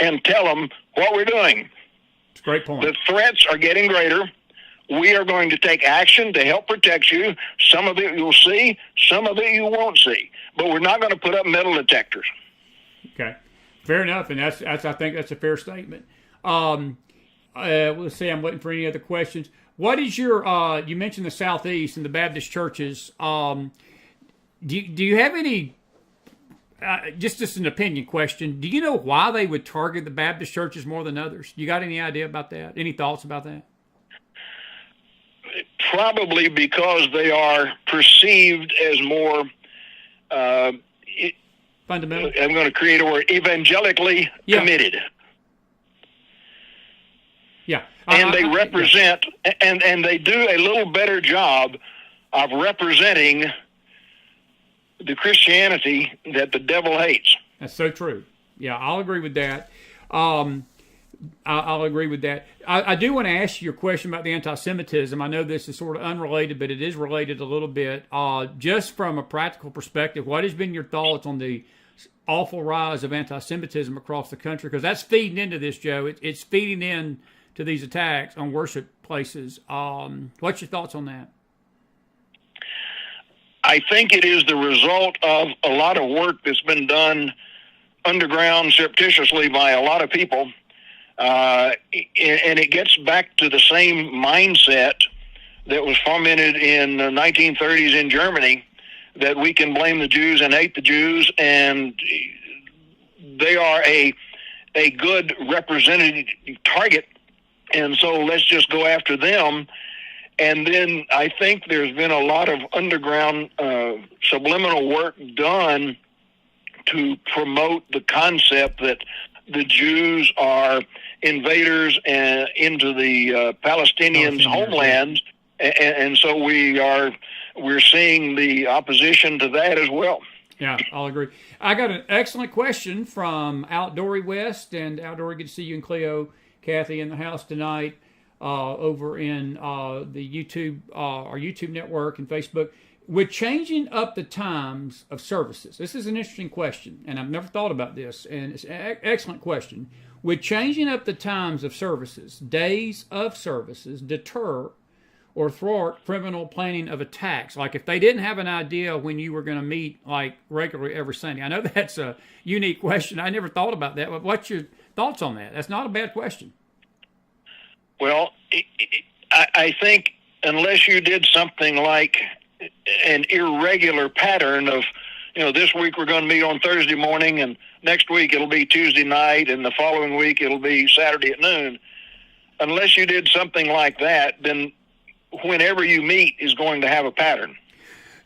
and tell them what we're doing. It's a great point. The threats are getting greater. We are going to take action to help protect you. Some of it you'll see, some of it you won't see. But we're not going to put up metal detectors. Okay. Fair enough, and that's I think that's a fair statement. We'll see, I'm waiting for any other questions. What is your, you mentioned the Southeast and the Baptist churches. Do you have any just an opinion question. Do you know why they would target the Baptist churches more than others? You got any idea about that? Any thoughts about that? Probably because they are perceived as more fundamental. I'm going to create a word, evangelically committed. Yeah. And they represent, and they do a little better job of representing the Christianity that the devil hates. That's so true. Yeah, I'll agree with that. I'll agree with that. I do want to ask you a question about the anti-Semitism. I know this is sort of unrelated, but it is related a little bit. Just from a practical perspective, what has been your thoughts on the awful rise of anti-Semitism across the country? Because that's feeding into this, Joe. It's feeding in to these attacks on worship places. What's your thoughts on that? I think it is the result of a lot of work that's been done underground surreptitiously by a lot of people. And it gets back to the same mindset that was fomented in the 1930s in Germany, that we can blame the Jews and hate the Jews, and they are a good representative target, and so let's just go after them. And then I think there's been a lot of underground subliminal work done to promote the concept that the Jews are invaders into the Palestinians' homelands, and so we're seeing the opposition to that as well. Yeah, I'll agree. I got an excellent question from Outdoory West, and Outdoory, good to see you and Cleo, Kathy in the house tonight, over in the YouTube, our YouTube network and Facebook. With changing up the times of services, this is an interesting question, and I've never thought about this, and it's an excellent question. With changing up the times of services, days of services deter or thwart criminal planning of attacks? Like if they didn't have an idea when you were going to meet like regularly every Sunday. I know that's a unique question. I never thought about that, but what's your thoughts on that? That's not a bad question. Well, I think unless you did something like an irregular pattern of, this week we're going to meet on Thursday morning, and next week it'll be Tuesday night, and the following week it'll be Saturday at noon. Unless you did something like that, then whenever you meet is going to have a pattern.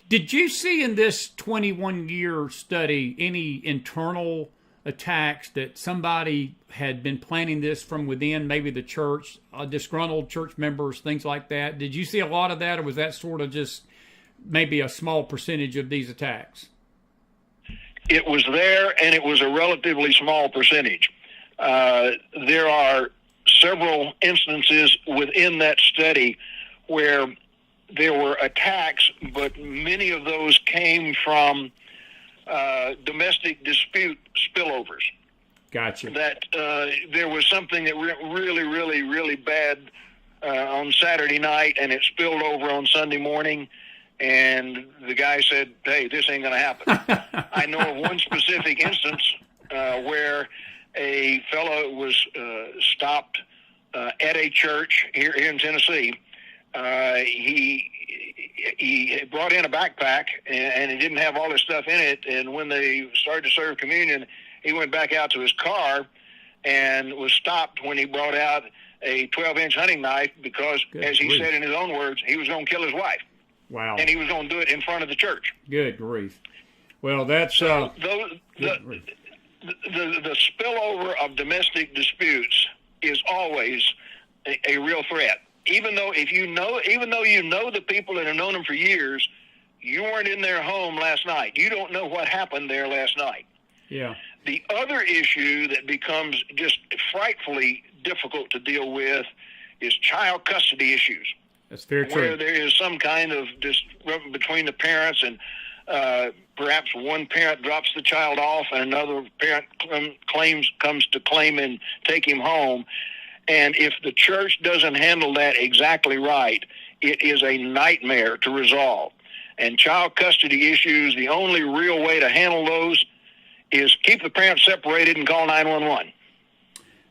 Did you see in this 21-year study any internal attacks that somebody had been planning this from within, maybe the church, disgruntled church members, things like that? Did you see a lot of that, or was that sort of just maybe a small percentage of these attacks? It was there, and it was a relatively small percentage. There are several instances within that study where there were attacks, but many of those came from domestic dispute spillovers. Gotcha. That there was something that went really, really, really bad on Saturday night, and it spilled over on Sunday morning, and the guy said, hey, this ain't going to happen. I know of one specific instance where a fellow was stopped at a church here in Tennessee. He brought in a backpack, and he didn't have all this stuff in it, and when they started to serve communion, he went back out to his car and was stopped when he brought out a 12-inch hunting knife because, as he said in his own words, he was going to kill his wife. Wow. And he was going to do it in front of the church. Good grief. Well, that's... the spillover of domestic disputes is always a real threat. Even though you know the people that have known them for years, you weren't in their home last night. You don't know what happened there last night. Yeah. The other issue that becomes just frightfully difficult to deal with is child custody issues. That's very true. Where there is some kind of disagreement between the parents, and perhaps one parent drops the child off and another parent comes to claim and take him home. And if the church doesn't handle that exactly right, it is a nightmare to resolve. And child custody issues, the only real way to handle those is keep the parents separated and call 911.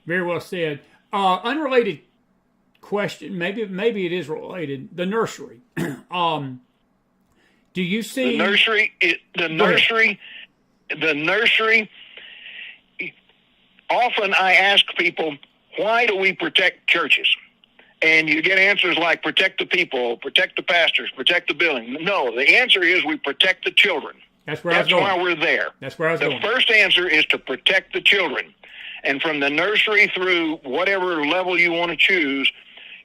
Very well said. Unrelated question, maybe it is related. The nursery. Do you see the nursery? the nursery, often I ask people, why do we protect churches? And you get answers like protect the people, protect the pastors, protect the building. No, the answer is we protect the children. That's why we're there. That's where I was going. The first answer is to protect the children. And from the nursery through whatever level you want to choose,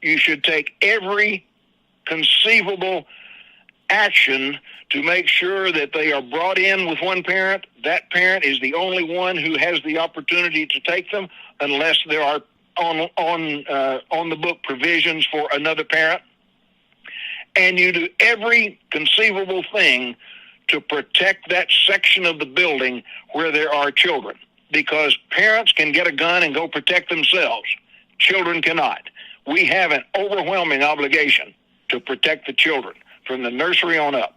you should take every conceivable action to make sure that they are brought in with one parent. That parent is the only one who has the opportunity to take them, unless there are on the book provisions for another parent. And you do every conceivable thing to protect that section of the building where there are children, because parents can get a gun and go protect themselves. Children cannot. We have an overwhelming obligation to protect the children from the nursery on up.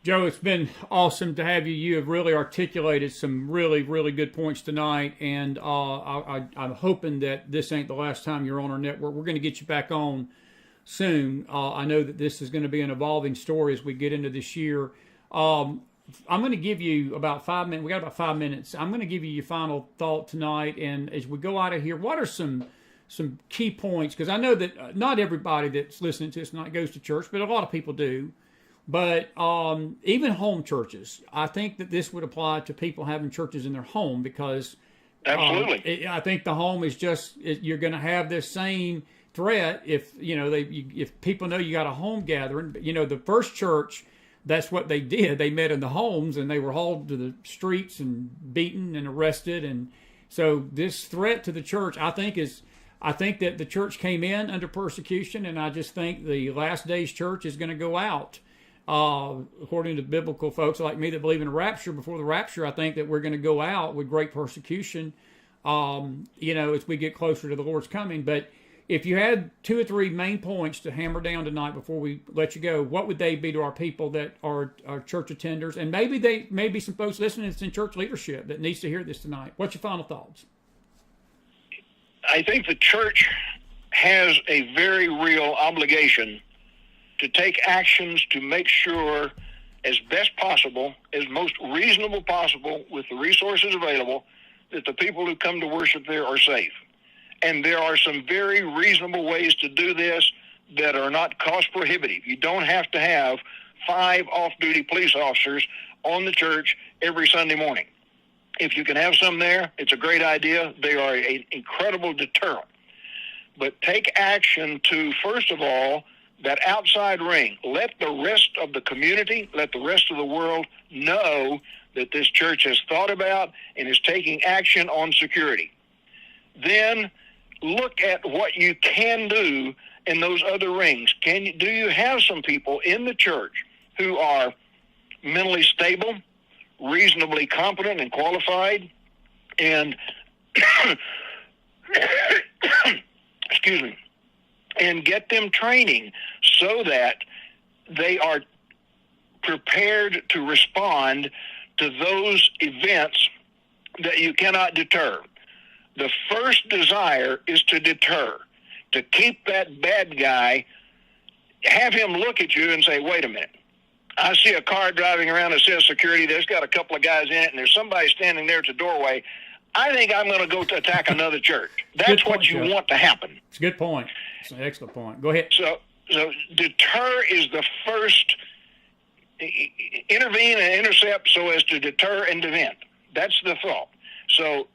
Joe, it's been awesome to have you. You have really articulated some really, really good points tonight, and I'm hoping that this ain't the last time you're on our network. We're going to get you back on soon. I know that this is going to be an evolving story as we get into this year. I'm going to give you about 5 minutes. We got about 5 minutes. I'm going to give you your final thought tonight, and as we go out of here, what are some key points? Because I know that not everybody that's listening to us tonight goes to church, but a lot of people do. But even home churches, I think that this would apply to people having churches in their home, because absolutely, I think the home is you're going to have this same threat if if people know you got a home gathering. The first church, that's what they did. They met in the homes, and they were hauled to the streets and beaten and arrested. And so this threat to the church, I think that the church came in under persecution, and I just think the last days church is going to go out. According to biblical folks like me that believe in a rapture, before the rapture, I think that we're going to go out with great persecution, as we get closer to the Lord's coming. But if you had 2 or 3 main points to hammer down tonight before we let you go, what would they be to our people that are church attenders? And maybe some folks listening that's in church leadership that needs to hear this tonight. What's your final thoughts? I think the church has a very real obligation to take actions to make sure, as best possible, as most reasonable possible, with the resources available, that the people who come to worship there are safe. And there are some very reasonable ways to do this that are not cost prohibitive. You don't have to have 5 off-duty police officers on the church every Sunday morning. If you can have some there, it's a great idea. They are an incredible deterrent. But take action to, first of all, that outside ring. Let the rest of the community, let the rest of the world know that this church has thought about and is taking action on security. Then look at what you can do in those other rings. Do you have some people in the church who are mentally stable, reasonably competent and qualified, and excuse me, and get them training so that they are prepared to respond to those events that you cannot deter. The first desire is to deter, to keep that bad guy, have him look at you and say, wait a minute, I see a car driving around that says security, there's got a couple of guys in it, and there's somebody standing there at the doorway. I think I'm going to go to attack another church. That's what you want to happen. It's a good point. It's an excellent point. Go ahead. So deter is the first. Intervene and intercept so as to deter and prevent. That's the thought. So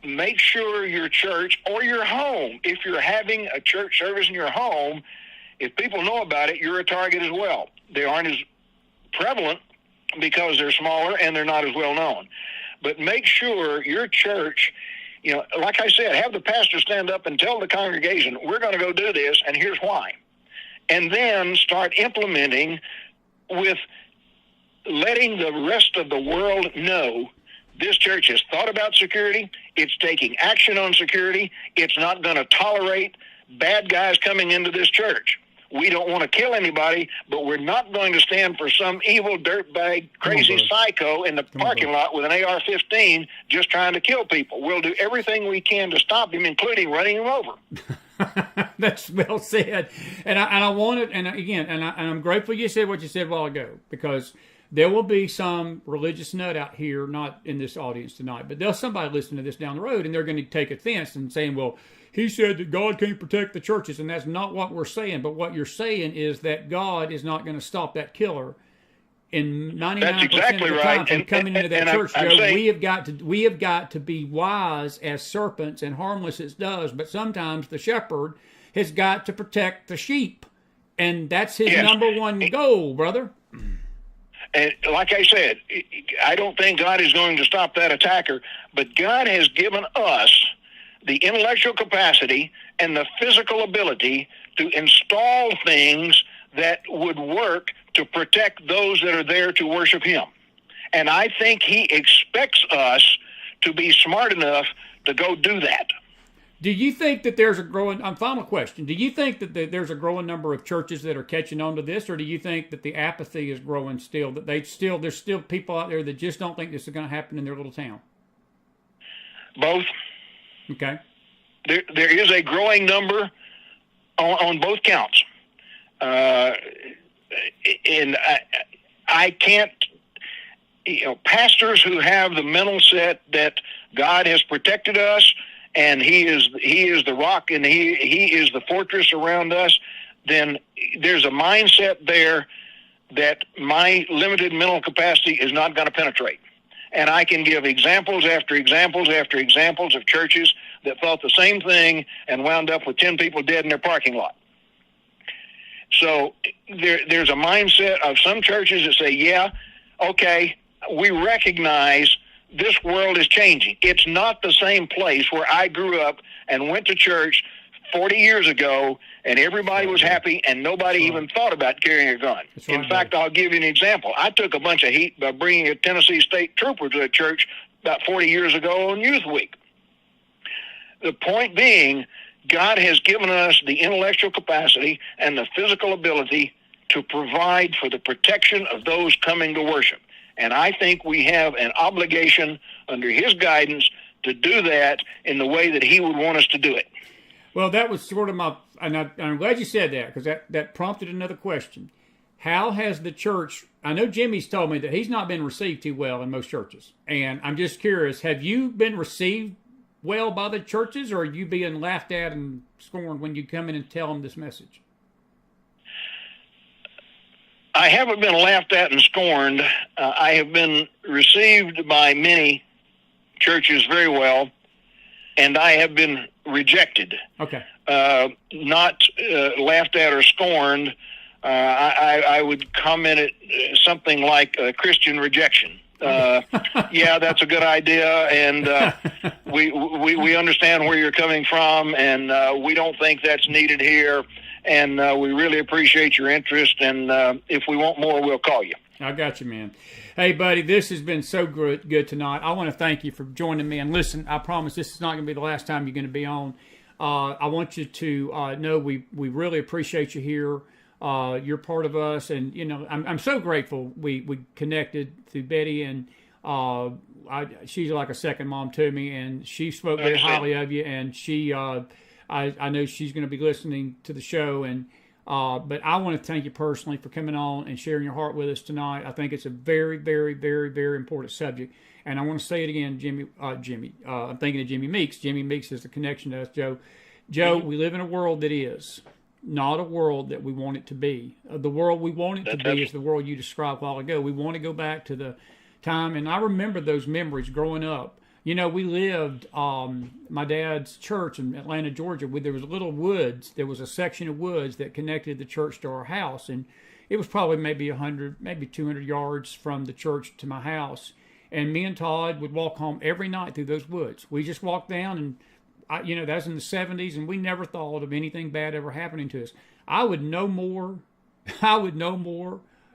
make sure your church or your home, if you're having a church service in your home, if people know about it, you're a target as well. They aren't as prevalent because they're smaller and they're not as well known. But make sure your church, like I said, have the pastor stand up and tell the congregation, we're going to go do this, and here's why. And then start implementing with letting the rest of the world know this church has thought about security, it's taking action on security, it's not going to tolerate bad guys coming into this church. We don't want to kill anybody, but we're not going to stand for some evil dirtbag, crazy psycho in the parking lot with an AR-15 just trying to kill people. We'll do everything we can to stop him, including running him over. That's well said. And I want it, and again, and I'm grateful you said what you said a while ago, because There will be some religious nut out here, not in this audience tonight, but there's somebody listening to this down the road, and they're going to take offense and saying, well, he said that God can't protect the churches, and that's not what we're saying. But what you're saying is that God is not going to stop that killer in 99% exactly of the right. time from coming into that church. I'm saying, we have got to be wise as serpents and harmless as doves, but sometimes the shepherd has got to protect the sheep, and that's his number one goal, brother. And like I said, I don't think God is going to stop that attacker, but God has given us the intellectual capacity and the physical ability to install things that would work to protect those that are there to worship him. And I think he expects us to be smart enough to go do that. Do you think that there's a growing, final question, do you think that there's a growing number of churches that are catching on to this, or do you think that the apathy is growing still, that there's still people out there that just don't think this is going to happen in their little town? Both. Okay. There is a growing number on both counts. And I can't, pastors who have the mental set that God has protected us, and he is the rock, and he is the fortress around us, then there's a mindset there that my limited mental capacity is not going to penetrate. And I can give examples after examples after examples of churches that thought the same thing and wound up with 10 people dead in their parking lot. So there's a mindset of some churches that say, yeah, okay, we recognize this world is changing. It's not the same place where I grew up and went to church 40 years ago, and everybody was happy, and nobody even thought about carrying a gun. In fact, I'll give you an example. I took a bunch of heat by bringing a Tennessee State trooper to a church about 40 years ago on Youth Week. The point being, God has given us the intellectual capacity and the physical ability to provide for the protection of those coming to worship. And I think we have an obligation under his guidance to do that in the way that he would want us to do it. Well, that was sort of I'm glad you said that, because that prompted another question. How has the church, I know Jimmy's told me that he's not been received too well in most churches. And I'm just curious, have you been received well by the churches, or are you being laughed at and scorned when you come in and tell them this message? I haven't been laughed at and scorned. I have been received by many churches very well, and I have been rejected. Okay. Not laughed at or scorned. I would comment it something like Christian rejection. Yeah, that's a good idea, and we understand where you're coming from, and we don't think that's needed here, and we really appreciate your interest, and if we want more, we'll call you. I got you, man. Hey, buddy, this has been so good tonight. I want to thank you for joining me, and listen, I promise this is not going to be the last time you're going to be on. I want you to know we really appreciate you here. You're part of us, and I'm so grateful we connected through Betty, and she's like a second mom to me, and she spoke very highly of you, and she I know she's going to be listening to the show, and but I want to thank you personally for coming on and sharing your heart with us tonight. I think it's a very, very, very, very important subject, and I want to say it again, Jimmy. I'm thinking of Jimmy Meeks. Jimmy Meeks is the connection to us, Joe. Joe, we live in a world that is not a world that we want it to be. The world we want it to be is the world you described a while ago. We want to go back to the time, and I remember those memories growing up. We lived, my dad's church in Atlanta, Georgia, where there was little woods. There was a section of woods that connected the church to our house, and it was probably maybe 100, maybe 200 yards from the church to my house. And me and Todd would walk home every night through those woods. We just walked down, and that was in the 70s, and we never thought of anything bad ever happening to us. I would know more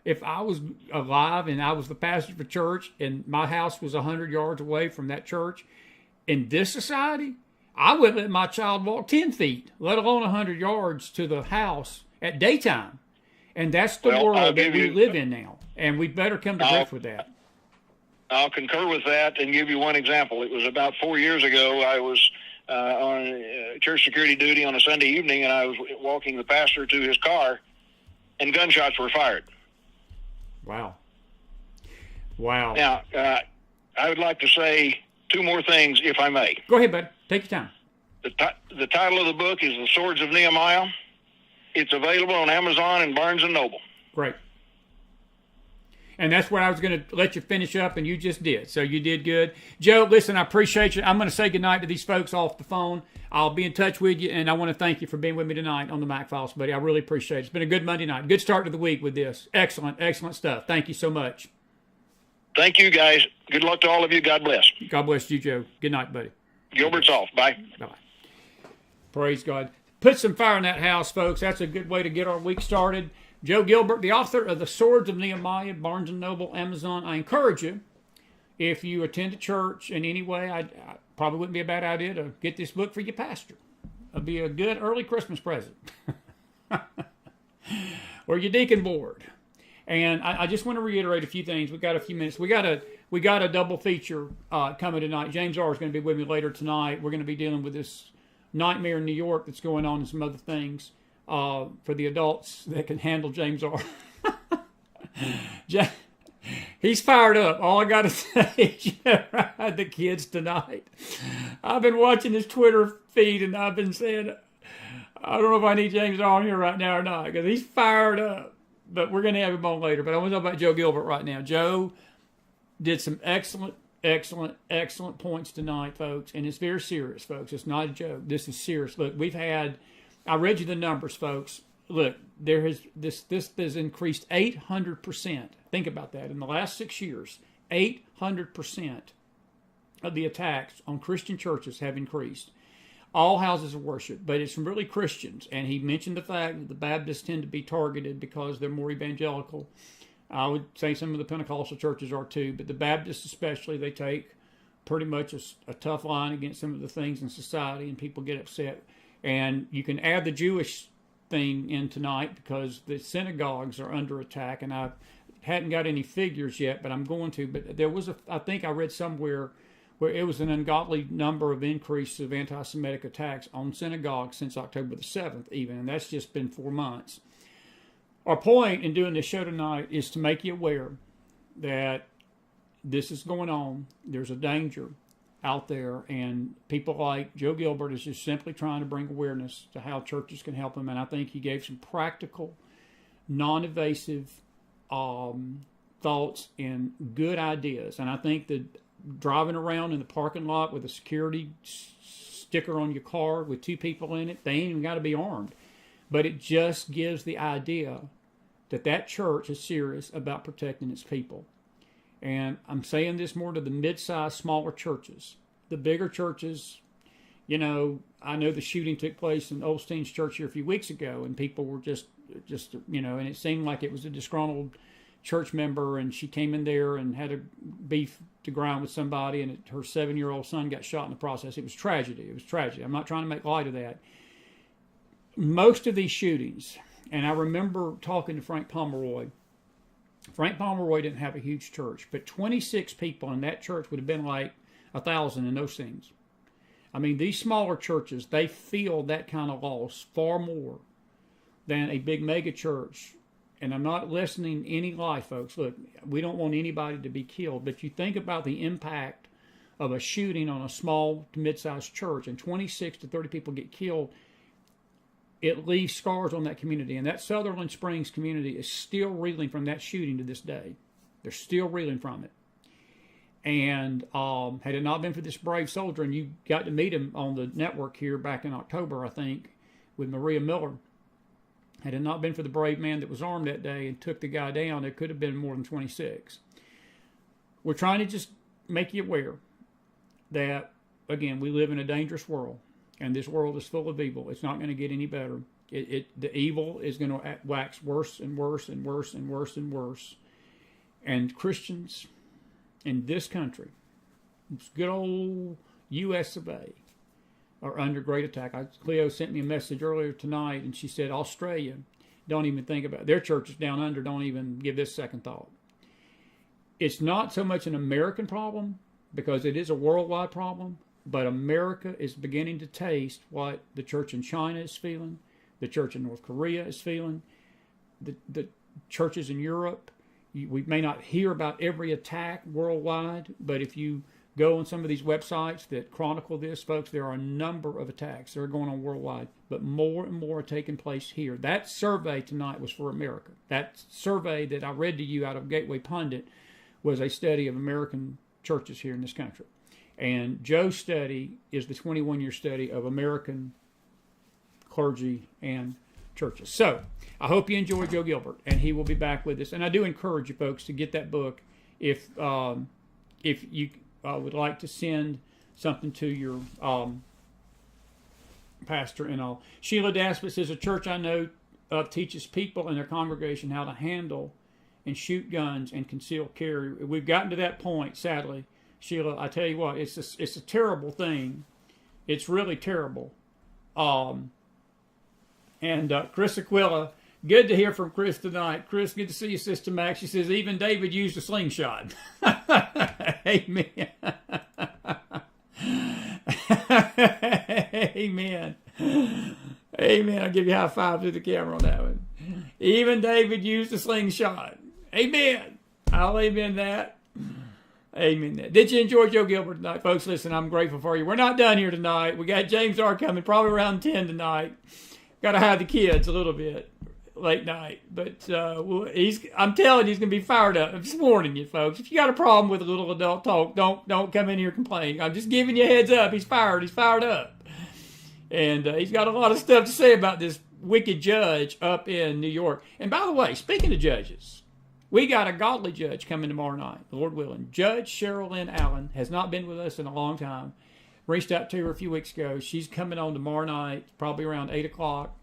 if I was alive and I was the pastor for church and my house was 100 yards away from that church. In this society, I wouldn't let my child walk 10 feet, let alone 100 yards to the house at daytime. And that's the world that we live in now, and we better come to grips with that. I'll concur with that and give you one example. It was about 4 years ago. I was on church security duty on a Sunday evening, and I was walking the pastor to his car, and gunshots were fired. Wow. Wow. Now, I would like to say two more things, if I may. Go ahead, bud. Take your time. The title of the book is The Swords of Nehemiah. It's available on Amazon and Barnes & Noble. Great. And that's what I was going to let you finish up, and you just did. So you did good. Joe, listen, I appreciate you. I'm going to say goodnight to these folks off the phone. I'll be in touch with you, and I want to thank you for being with me tonight on the Mac Files, buddy. I really appreciate it. It's been a good Monday night. Good start to the week with this. Excellent, excellent stuff. Thank you so much. Thank you, guys. Good luck to all of you. God bless. God bless you, Joe. Good night, buddy. Gilbert's off. Bye. Bye-bye. Praise God. Put some fire in that house, folks. That's a good way to get our week started. Joe Gilbert, the author of The Swords of Nehemiah, Barnes & Noble, Amazon. I encourage you, if you attend a church in any way, I probably wouldn't be a bad idea to get this book for your pastor. It'd be a good early Christmas present. Or your deacon board. And I just want to reiterate a few things. We got a few minutes. We got a double feature coming tonight. James R. is going to be with me later tonight. We're going to be dealing with this nightmare in New York that's going on and some other things for the adults that can handle James R. He's fired up. All I got to say is the kids tonight. I've been watching his Twitter feed, and I've been saying, I don't know if I need James R. on here right now or not, because he's fired up. But we're going to have him on later. But I want to talk about Joe Gilbert right now. Joe did some excellent points tonight, folks. And it's very serious, folks. It's not a joke. This is serious. Look, I read you the numbers, folks. Look, this has increased 800%. Think about that. In the last 6 years, 800% of the attacks on Christian churches have increased. All houses of worship, but it's from really Christians. And he mentioned the fact that the Baptists tend to be targeted because they're more evangelical. I would say some of the Pentecostal churches are too, but the Baptists especially, they take pretty much a tough line against some of the things in society, and people get upset. And you can add the Jewish thing in tonight because the synagogues are under attack, and I hadn't got any figures yet, but I'm going to. But there was I think I read somewhere where it was an ungodly number of increase of anti-Semitic attacks on synagogues since October the 7th even, and that's just been 4 months. Our point in doing this show tonight is to make you aware that this is going on. There's a danger out there, and people like Joe Gilbert is just simply trying to bring awareness to how churches can help them, and I think he gave some practical, non-evasive thoughts and good ideas, and I think that driving around in the parking lot with a security sticker on your car with 2 people in it, they ain't even got to be armed. But it just gives the idea that church is serious about protecting its people. And I'm saying this more to the mid-sized, smaller churches. The bigger churches, I know the shooting took place in Olstein's church here a few weeks ago, and people were just and it seemed like it was a disgruntled church member, and she came in there and had a beef to grind with somebody, and her 7-year-old son got shot in the process. It was tragedy. I'm not trying to make light of that. Most of these shootings, and I remember talking to Frank Pomeroy. Frank Pomeroy didn't have a huge church, but 26 people in that church would have been like 1,000 in those things. I mean, these smaller churches, they feel that kind of loss far more than a big mega church. And I'm not lessening any life, folks. Look, we don't want anybody to be killed, but you think about the impact of a shooting on a small to mid-sized church, and 26 to 30 people get killed. It leaves scars on that community. And that Sutherland Springs community is still reeling from that shooting to this day. They're still reeling from it. And had it not been for this brave soldier, and you got to meet him on the network here back in October, I think, with Maria Miller, had it not been for the brave man that was armed that day and took the guy down, there could have been more than 26. We're trying to just make you aware that, again, we live in a dangerous world. And this world is full of evil. It's not going to get any better. The evil is going to wax worse and worse and worse and worse and worse. And Christians in this country, this good old U.S. of A., are under great attack. Cleo sent me a message earlier tonight, and she said Australia, don't even think about it. Their churches down under don't even give this second thought. It's not so much an American problem, because it is a worldwide problem, but America is beginning to taste what the church in China is feeling, the church in North Korea is feeling, the churches in Europe, we may not hear about every attack worldwide, but if you go on some of these websites that chronicle this, folks, there are a number of attacks that are going on worldwide, but more and more are taking place here. That survey tonight was for America. That survey that I read to you out of Gateway Pundit was a study of American churches here in this country. And Joe's study is the 21-year study of American clergy and churches. So I hope you enjoy Joe Gilbert, and he will be back with us. And I do encourage you folks to get that book if you would like to send something to your pastor and all. Sheila Daspit says, a church I know of teaches people in their congregation how to handle and shoot guns and conceal carry. We've gotten to that point, sadly. Sheila, I tell you what, it's a terrible thing. It's really terrible. Chris Aquila, good to hear from Chris tonight. Chris, good to see you, Sister Max. She says, even David used a slingshot. Amen. Amen. Amen. I'll give you a high five to the camera on that one. Even David used a slingshot. Amen. I'll amen that. Amen that. Did you enjoy Joe Gilbert tonight? Folks, listen, I'm grateful for you. We're not done here tonight. We got James R. coming probably around 10 tonight. Got to hide the kids a little bit late night. But I'm telling you, he's going to be fired up. I'm just warning you, folks. If you got a problem with a little adult talk, don't come in here complaining. I'm just giving you a heads up. He's fired. He's fired up. And he's got a lot of stuff to say about this wicked judge up in New York. And by the way, speaking of judges, we got a godly judge coming tomorrow night, Lord willing. Judge Cheryl Lynn Allen has not been with us in a long time. Reached out to her a few weeks ago. She's coming on tomorrow night, probably around 8 o'clock.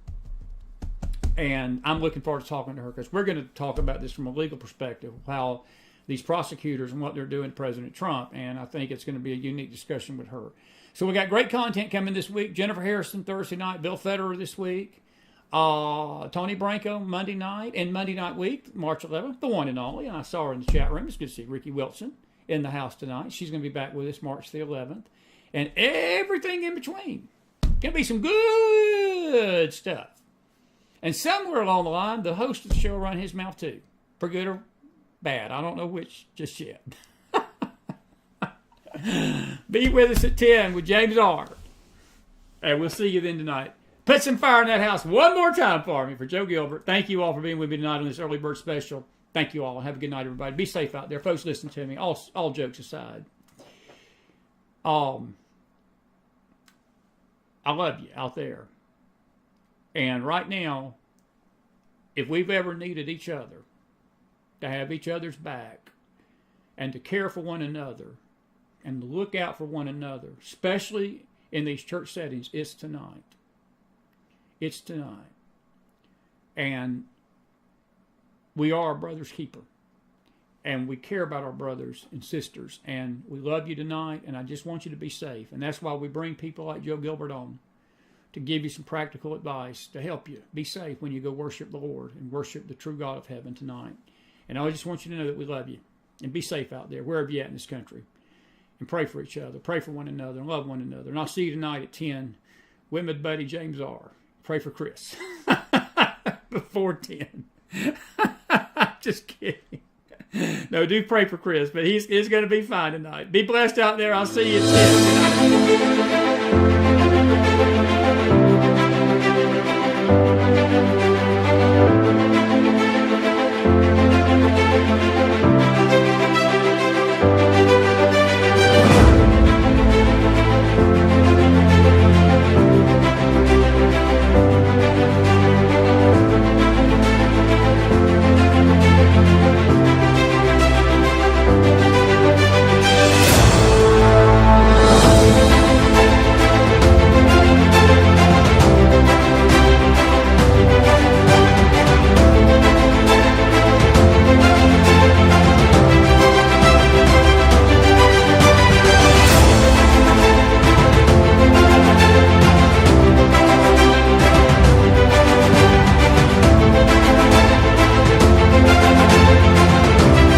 And I'm looking forward to talking to her because we're going to talk about this from a legal perspective, how these prosecutors and what they're doing to President Trump. And I think it's going to be a unique discussion with her. So we got great content coming this week. Jennifer Harrison Thursday night, Bill Federer this week. Tony Branco Monday night and Monday night week, March 11th, the one and only. And I saw her in the chat room. It's good to see Ricky Wilson in the house tonight. She's going to be back with us March the 11th. And everything in between. Going to be some good stuff. And somewhere along the line, the host of the show will run his mouth too. For good or bad. I don't know which just yet. Be with us at 10 with James R. And we'll see you then tonight. Put some fire in that house one more time for me, for Joe Gilbert. Thank you all for being with me tonight on this early bird special. Thank you all. Have a good night, everybody. Be safe out there. Folks, listen to me. All jokes aside. I love you out there. And right now, if we've ever needed each other, to have each other's back, and to care for one another, and to look out for one another, especially in these church settings, it's tonight. It's tonight. And we are our brother's keeper. And we care about our brothers and sisters. And we love you tonight, and I just want you to be safe. And that's why we bring people like Joe Gilbert on, to give you some practical advice to help you be safe when you go worship the Lord and worship the true God of heaven tonight. And I just want you to know that we love you. And be safe out there, wherever you're at in this country. And pray for each other. Pray for one another and love one another. And I'll see you tonight at 10 with my buddy James R. Pray for Chris. Before 10. Just kidding. No, do pray for Chris. But he's going to be fine tonight. Be blessed out there. I'll see you at 10.